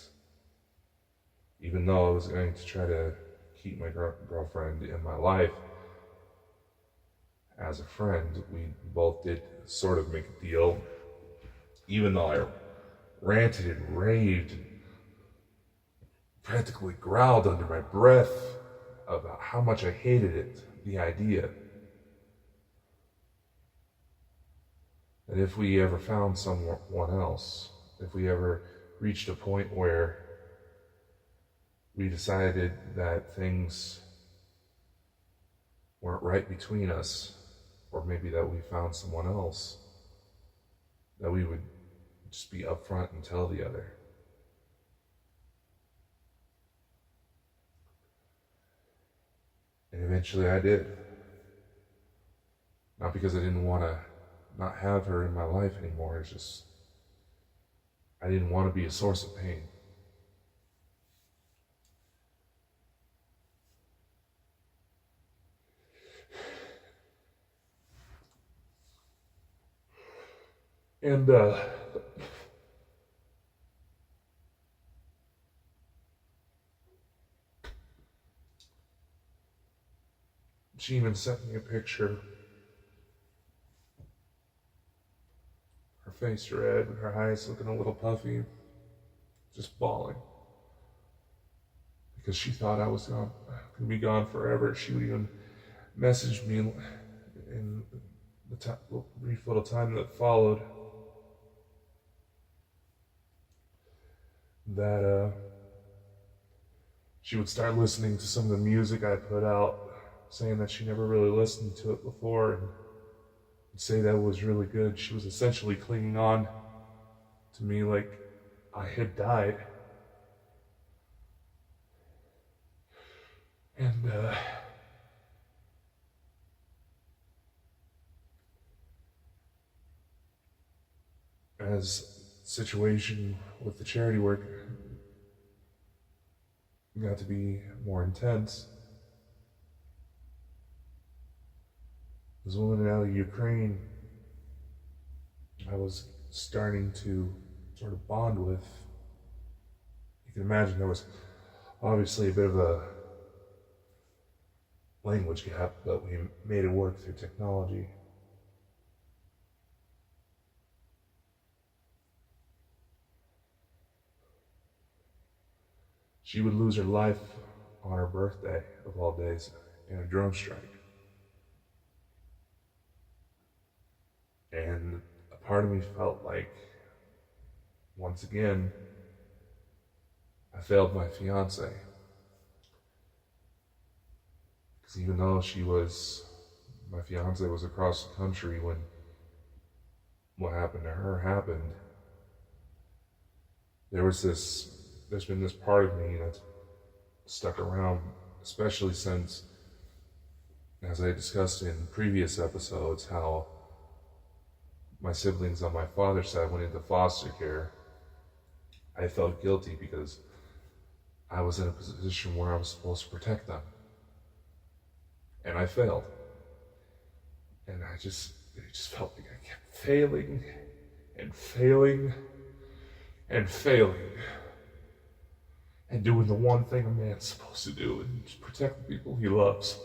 even though I was going to try to keep my girlfriend in my life as a friend, we both did sort of make a deal, even though I ranted and raved and practically growled under my breath about how much I hated it, the idea that if we ever found someone else, if we ever reached a point where we decided that things weren't right between us, or maybe that we found someone else, that we would just be upfront and tell the other. And eventually I did. Not because I didn't want to not have her in my life anymore, it's just I didn't want to be a source of pain. And she even sent me a picture. Her face red, her eyes looking a little puffy, just bawling. Because she thought I was going to be gone forever. She would even message me in the brief little time that followed that she would start listening to some of the music I put out, saying that she never really listened to it before, and would say that was really good. She was essentially clinging on to me like I had died. And as the situation with the charity work got to be more intense, this woman out of Ukraine I was starting to sort of bond with. You can imagine there was obviously a bit of a language gap, but we made it work through technology. She would lose her life on her birthday, of all days, in a drone strike. And part of me felt like, once again, I failed my fiance. Because even though my fiance was across the country when what happened to her happened, there's been this part of me that's stuck around, especially since, as I discussed in previous episodes, how my siblings on my father's side went into foster care. I felt guilty because I was in a position where I was supposed to protect them. And I failed. And it just felt like I kept failing and failing and failing. And doing the one thing a man's supposed to do, and just protect the people he loves.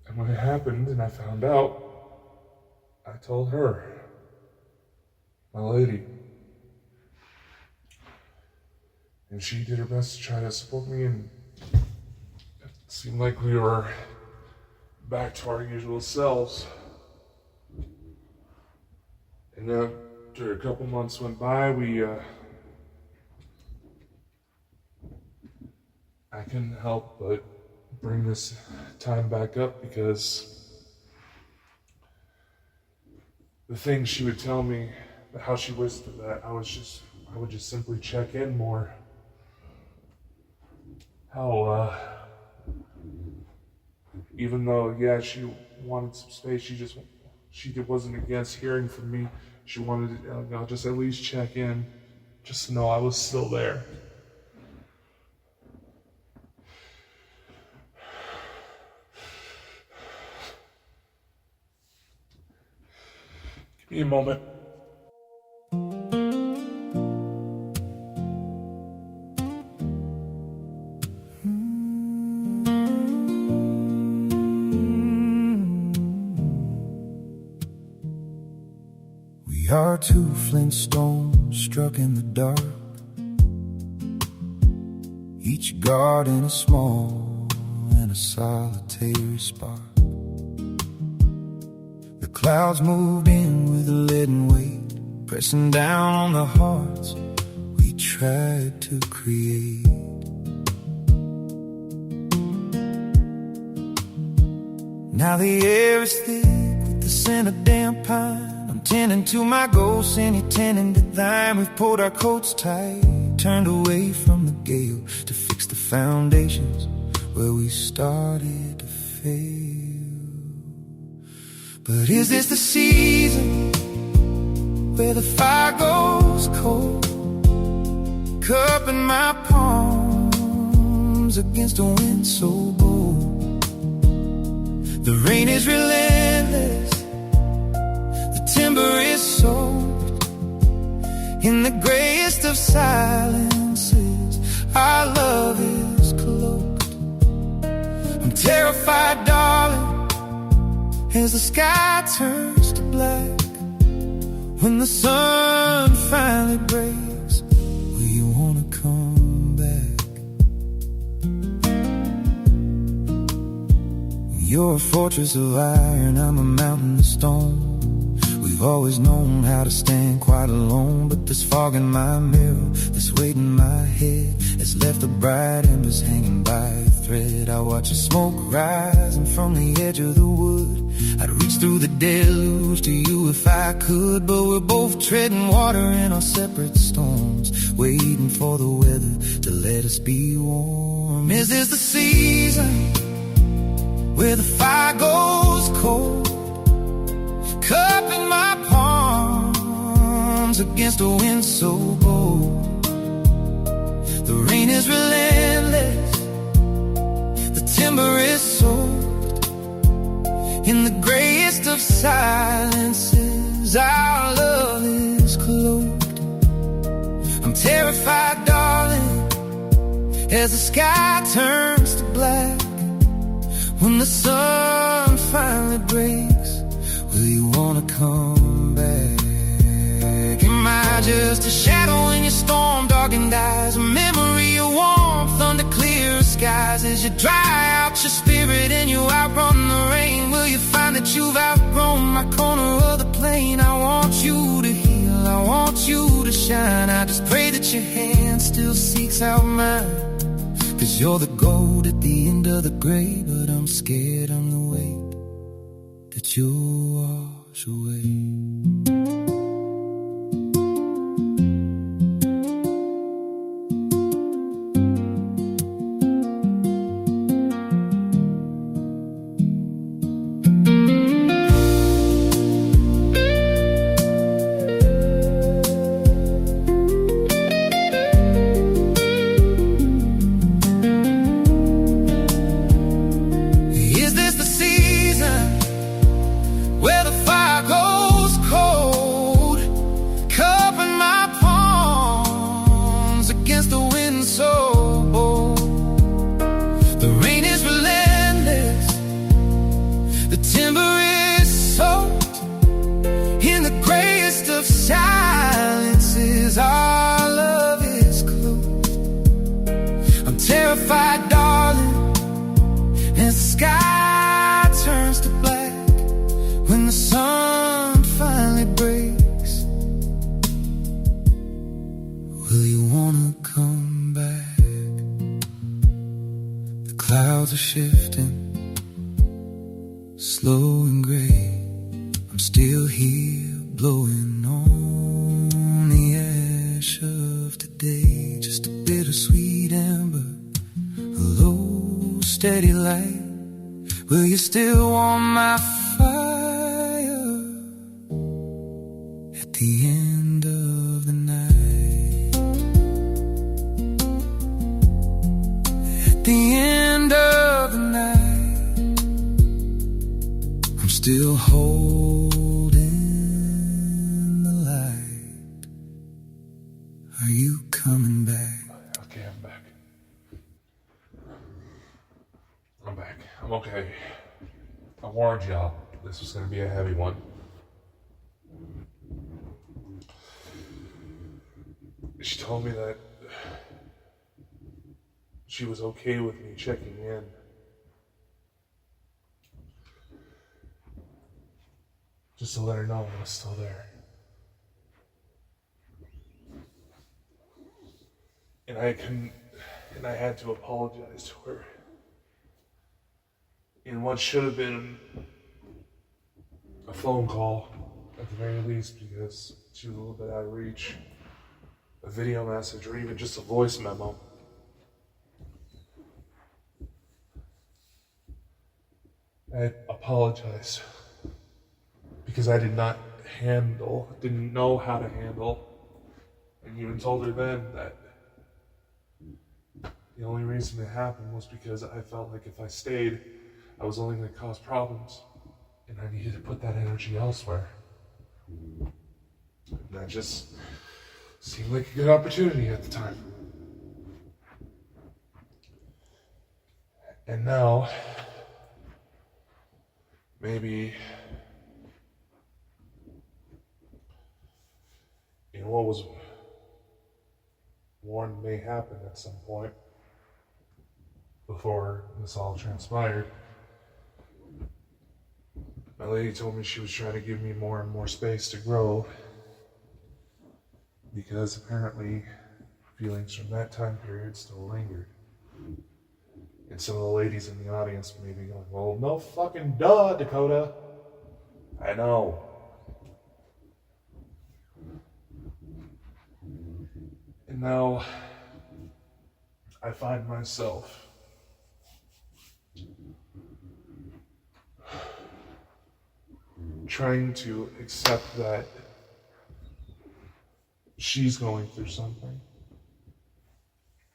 And when it happened and I found out, I told her, my lady. And she did her best to try to support me, and it seemed like we were back to our usual selves. And after a couple months went by, I couldn't help but bring this time back up because the things she would tell me, how she wished that I would just simply check in more. How, even though, yeah, she wanted some space, she wasn't against hearing from me. She wanted to just at least check in, just to know I was still there. Give me a moment. We are two flint stones struck in the dark, each guarding a small and a solitary spark. The clouds moved in with a leaden weight, pressing down on the hearts we tried to create. Now the air is thick with the scent of damp pine. Tending to my ghost and you're tending to thine. We've pulled our coats tight, turned away from the gale to fix the foundations where we started to fail. But is this the season where the fire goes cold? Cup in my palms against a wind so bold. The rain is relentless, timber is soaked in the grayest of silences. Our love is cloaked. I'm terrified, darling, as the sky turns to black. When the sun finally breaks, will you wanna come back? You're a fortress of iron, I'm a mountain of stone. We've always known how to stand quite alone, but this fog in my mirror, this weight in my head, has left the bright embers hanging by a thread. I watch the smoke rising from the edge of the wood. I'd reach through the deluge to you if I could, but we're both treading water in our separate storms, waiting for the weather to let us be warm. Is this the season where the fire goes cold? Cup in my palms against a wind so bold. The rain is relentless, the timber is soaked in the grayest of silences. Our love is cloaked. I'm terrified, darling, as the sky turns to black. When the sun finally breaks, will you wanna come back? Am I just a shadow in your storm-darkened eyes? A memory of warmth under clear skies? skies as you dry out your spirit and you outrun the rain. Will you find that you've outgrown my corner of the plane? I want you to heal, I want you to shine. I just pray that your hand still seeks out mine. 'Cause you're the gold at the end of the grave, but I'm scared I'm the weight that you'll wash away. Terrified, darling, and the sky turns to black when the sun finally breaks. Will you wanna come back? The clouds are shifting, slow and gray. I'm still here, blowing on the ash of today. Just a bittersweet ember, a low, steady light. Will you still warm my fire at the end of the night? At the end of the night, I'm still holding the light. Are you coming back? Okay, I'm back. I'm back. I'm okay. I warned y'all this was going to be a heavy one. She told me that she was okay with me checking in. Just to let her know I was still there. And I had to apologize to her. In what should have been a phone call, at the very least, because she was a little bit out of reach. A video message, or even just a voice memo. I apologize because I didn't know how to handle, and even told her then that the only reason it happened was because I felt like if I stayed, I was only going to cause problems, and I needed to put that energy elsewhere. And that just seemed like a good opportunity at the time. And now, maybe what was warned may happen at some point before this all transpired. My lady told me she was trying to give me more and more space to grow because apparently feelings from that time period still lingered. And some of the ladies in the audience may be going, well, no fucking duh, Dakota. I know. And now I find myself trying to accept that she's going through something.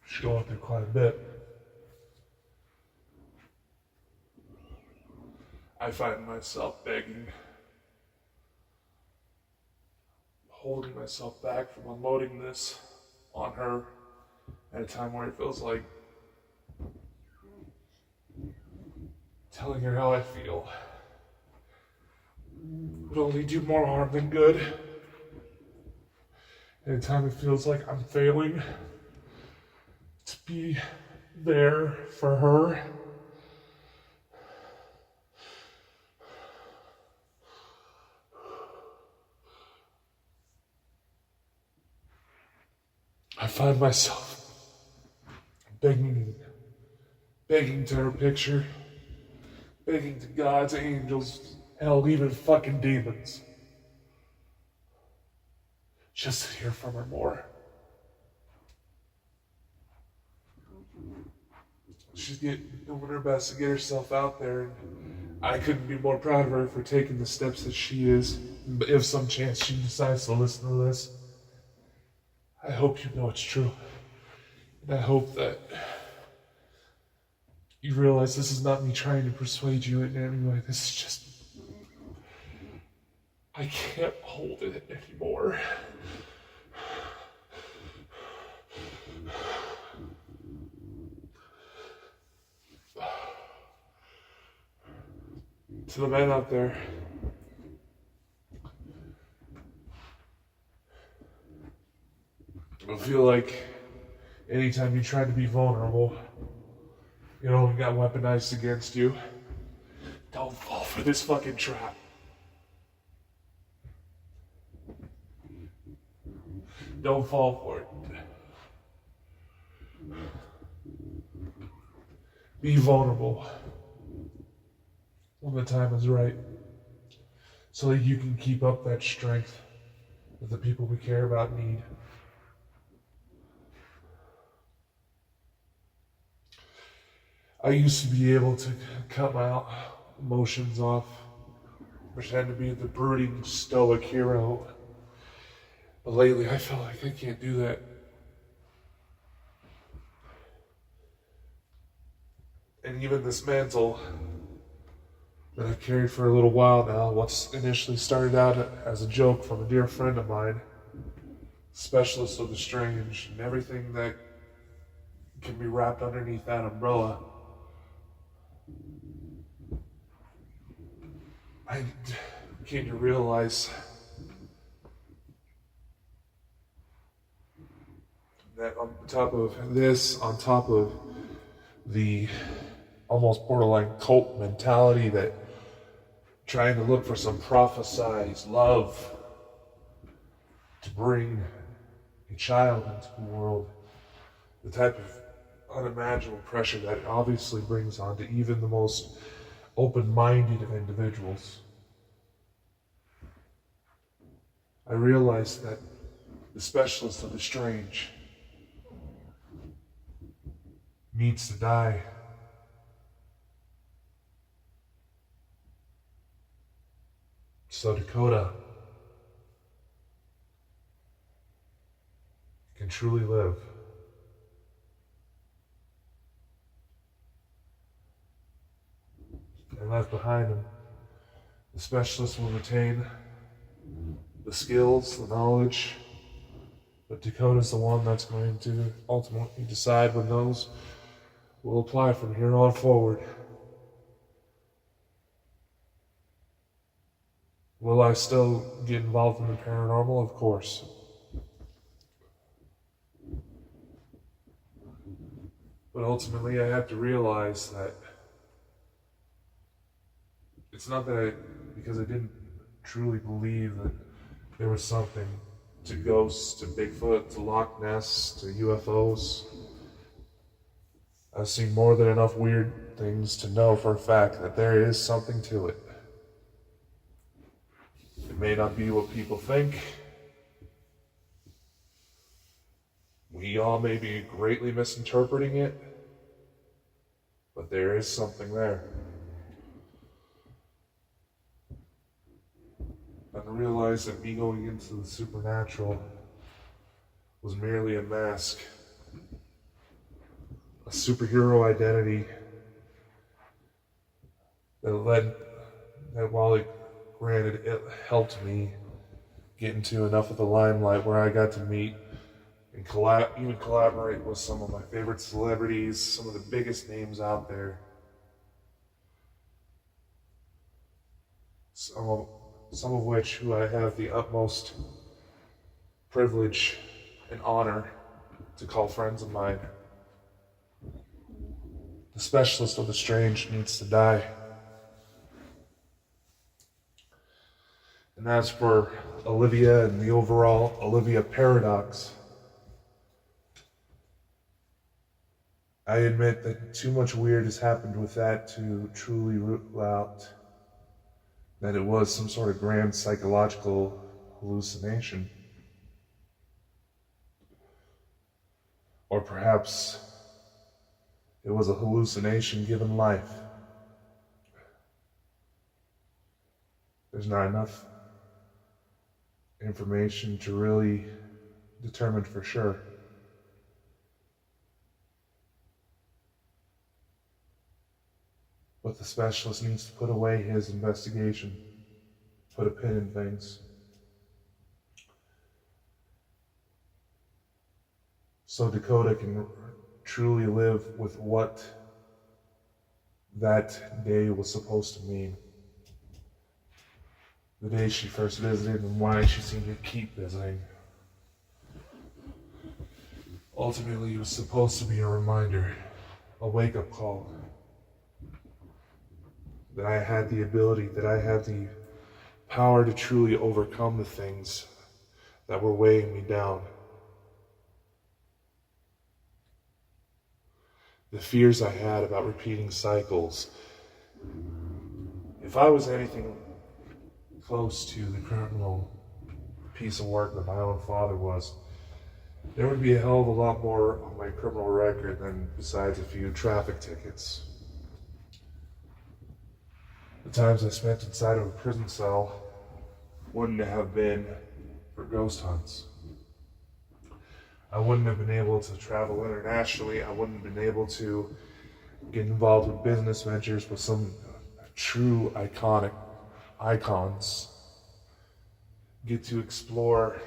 She's going through quite a bit. I find myself begging, holding myself back from unloading this on her at a time where it feels like telling her how I feel would only do more harm than good. At a time it feels like I'm failing to be there for her. I find myself begging to her picture, begging to gods, angels, hell, even fucking demons, just to hear from her more. She's doing her best to get herself out there, and I couldn't be more proud of her for taking the steps that she is. But if some chance she decides to listen to this, I hope you know it's true. And I hope that you realize this is not me trying to persuade you in any way. This is just, I can't hold it anymore. To the men out there, I feel like anytime you try to be vulnerable, it only got weaponized against you. Don't fall for this fucking trap. Don't fall for it. Be vulnerable when the time is right, so that you can keep up that strength that the people we care about need. I used to be able to cut my emotions off, pretend to be the brooding, stoic hero. But lately, I feel like I can't do that. And even this mantle that I've carried for a little while now, what's initially started out as a joke from a dear friend of mine, specialist of the strange, and everything that can be wrapped underneath that umbrella, I came to realize that on top of this, on top of the almost borderline cult mentality that trying to look for some prophesized love to bring a child into the world, the type of unimaginable pressure that it obviously brings on to even the most open-minded of individuals. I realized that the specialist of the strange needs to die. So Dakota can truly live. And left behind him, the specialist will retain the skills, the knowledge, but Dakota's the one that's going to ultimately decide when those will apply from here on forward. Will I still get involved in the paranormal? Of course. But ultimately, I have to realize that it's not that because I didn't truly believe that there was something to ghosts, to Bigfoot, to Loch Ness, to UFOs. I've seen more than enough weird things to know for a fact that there is something to it. It may not be what people think. We all may be greatly misinterpreting it, but there is something there. And I realized that me going into the supernatural was merely a mask, a superhero identity that while it granted it helped me get into enough of the limelight where I got to meet and even collaborate with some of my favorite celebrities, some of the biggest names out there. Some of which who I have the utmost privilege and honor to call friends of mine. The specialist of the strange needs to die. And as for Olivia and the overall Olivia Paradox, I admit that too much weird has happened with that to truly rule out that it was some sort of grand psychological hallucination. Or perhaps it was a hallucination given life. There's not enough information to really determine for sure. But the specialist needs to put away his investigation, put a pin in things, so Dakota can truly live with what that day was supposed to mean. The day she first visited and why she seemed to keep visiting. Ultimately, it was supposed to be a reminder, a wake-up call, that I had the ability, that I had the power to truly overcome the things that were weighing me down. The fears I had about repeating cycles. If I was anything close to the criminal piece of work that my own father was, there would be a hell of a lot more on my criminal record than besides a few traffic tickets. The times I spent inside of a prison cell wouldn't have been for ghost hunts. I wouldn't have been able to travel internationally. I wouldn't have been able to get involved with business ventures with some true iconic icons. Get to explore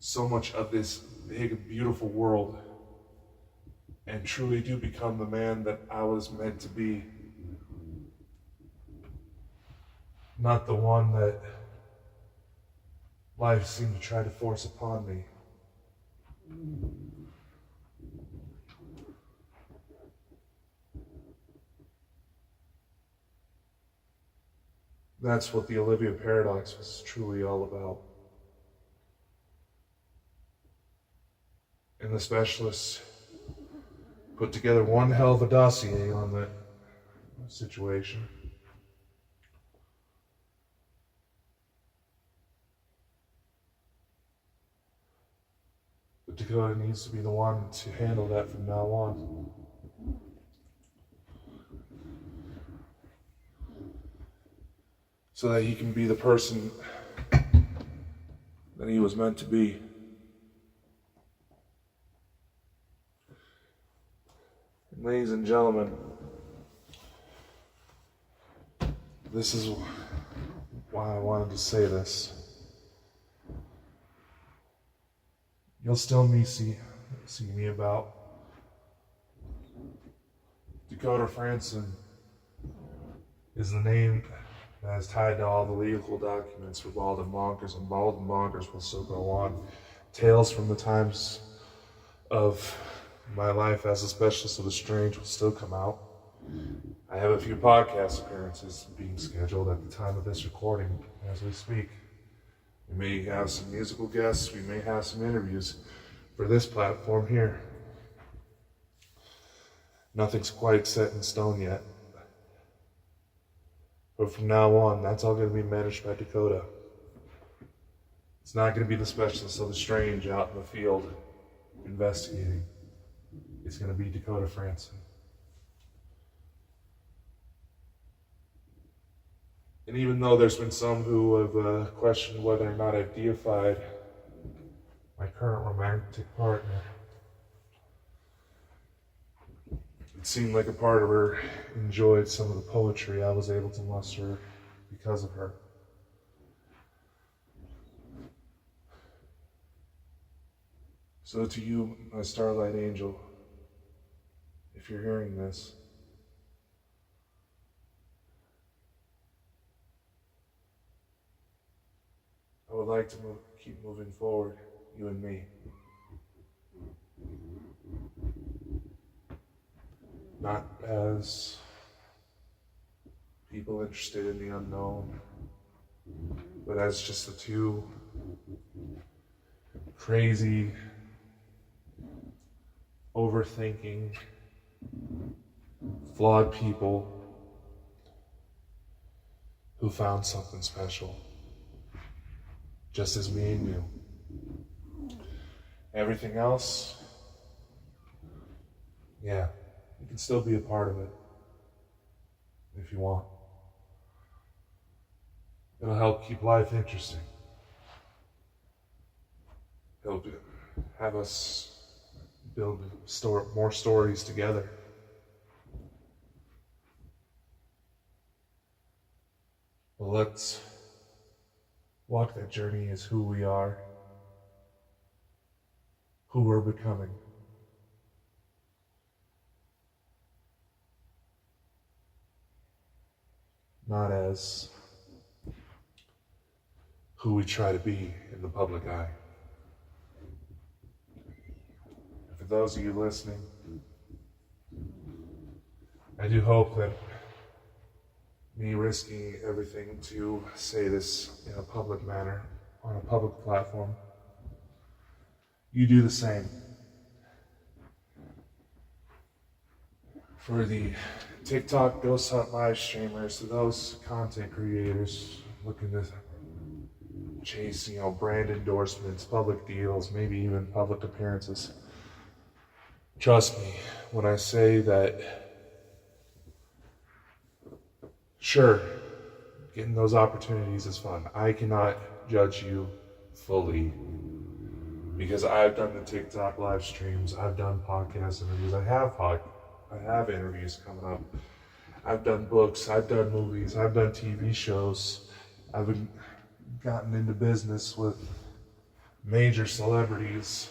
so much of this big, beautiful world and truly do become the man that I was meant to be. Not the one that life seemed to try to force upon me. That's what the Olivia Paradox was truly all about. And the specialists put together one hell of a dossier on that situation. But Dakota needs to be the one to handle that from now on. So that he can be the person that he was meant to be. And ladies and gentlemen, this is why I wanted to say this. You'll still see me about. Dakota Frandsen is the name that is tied to all the legal documents for Bald and Bonkers, and Bald and Bonkers will still go on. Tales from the times of my life as a specialist of the strange will still come out. I have a few podcast appearances being scheduled at the time of this recording as we speak. We may have some musical guests, we may have some interviews for this platform here. Nothing's quite set in stone yet. But from now on, that's all going to be managed by Dakota. It's not going to be the specialist of the strange out in the field investigating. It's going to be Dakota Frandsen. And even though there's been some who have questioned whether or not I've deified my current romantic partner, it seemed like a part of her enjoyed some of the poetry I was able to muster because of her. So to you, my starlight angel, if you're hearing this, I would like to keep moving forward, you and me. not as people interested in the unknown, but as just the two crazy, overthinking, flawed people who found something special, just as me and you. Everything else, yeah, you can still be a part of it if you want. It'll help keep life interesting. It'll have us build more stories together. Well, let's walk that journey as who we are, who we're becoming. Not as who we try to be in the public eye. And for those of you listening, I do hope that me risking everything to say this in a public manner, on a public platform, you do the same. For the TikTok ghost hunt live streamers, to those content creators looking to chase, brand endorsements, public deals, maybe even public appearances. Trust me when I say that, sure, getting those opportunities is fun. I cannot judge you fully because I've done the TikTok live streams, I've done podcast interviews, I have interviews coming up. I've done books, I've done movies, I've done TV shows. I've gotten into business with major celebrities.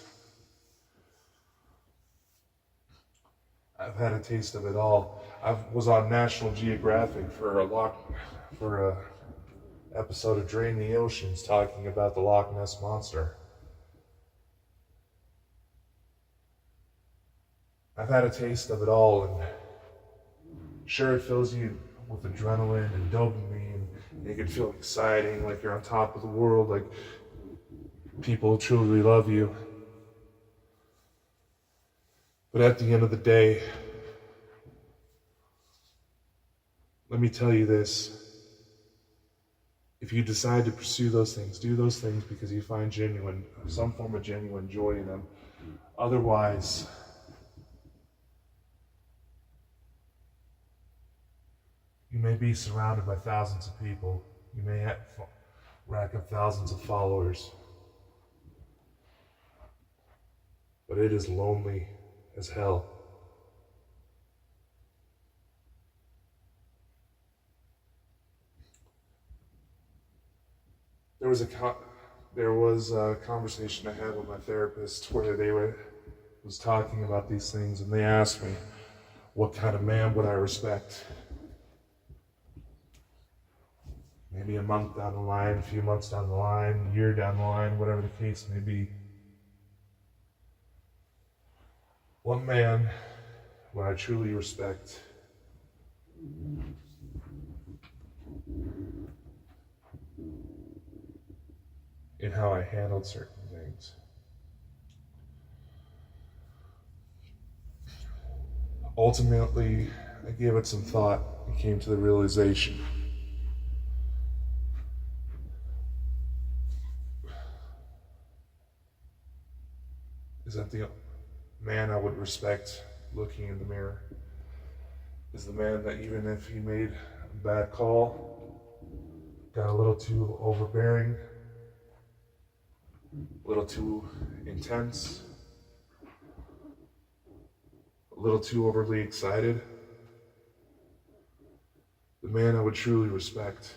I've had a taste of it all. I was on National Geographic for a episode of Drain the Oceans talking about the Loch Ness Monster. I've had a taste of it all, and sure, it fills you with adrenaline and dopamine. You can feel exciting, like you're on top of the world, like people truly love you. But at the end of the day, let me tell you this. If you decide to pursue those things, do those things because you find some form of genuine joy in them. Otherwise, you may be surrounded by thousands of people. You may rack up thousands of followers. But it is lonely as hell. There was a conversation I had with my therapist where they was talking about these things, and they asked me, what kind of man would I respect? Maybe a month down the line, a few months down the line, a year down the line, whatever the case may be. One man would I truly respect in how I handled certain things. Ultimately, I gave it some thought and came to the realization is that the man I would respect looking in the mirror is the man that even if he made a bad call, got a little too overbearing, a little too intense, a little too overly excited, the man I would truly respect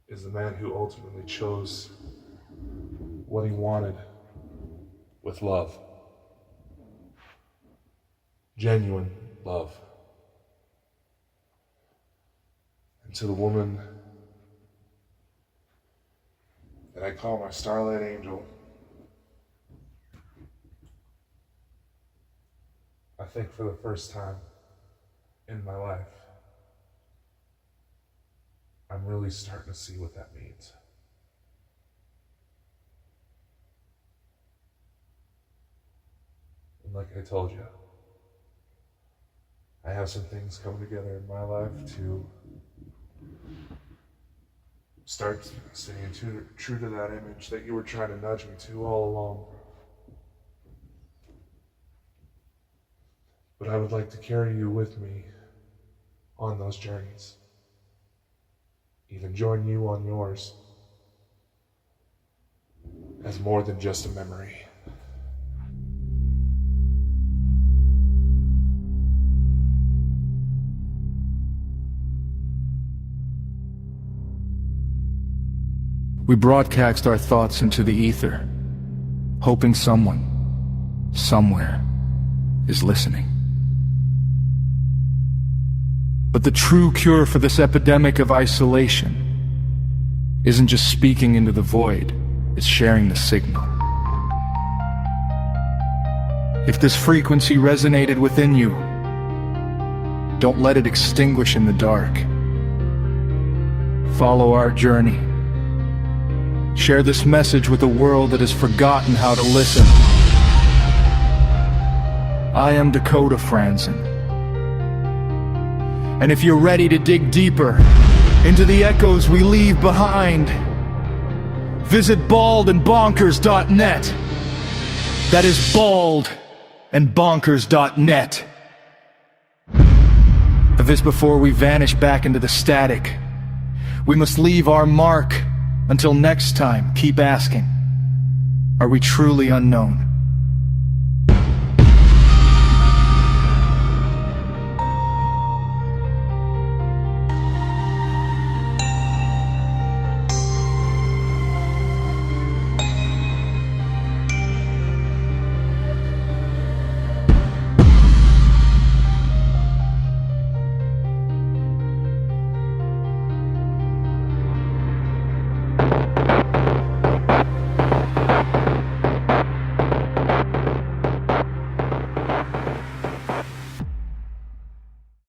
is the man who ultimately chose what he wanted with love. Genuine love. And to the woman that I call my starlight angel, I I think for the first time in my life, I'm really starting to see what that means. And like I told you, I have some things coming together in my life to start staying true to that image that you were trying to nudge me to all along. But I would like to carry you with me on those journeys. Even join you on yours as more than just a memory. We broadcast our thoughts into the ether, hoping someone, somewhere, is listening. But the true cure for this epidemic of isolation isn't just speaking into the void, it's sharing the signal. If this frequency resonated within you, don't let it extinguish in the dark. Follow our journey. Share this message with a world that has forgotten how to listen. I am Dakota Frandsen. And if you're ready to dig deeper into the echoes we leave behind, visit baldandbonkers.net. That is baldandbonkers.net. Of this before we vanish back into the static, we must leave our mark. Until next time, keep asking, are we truly unknown?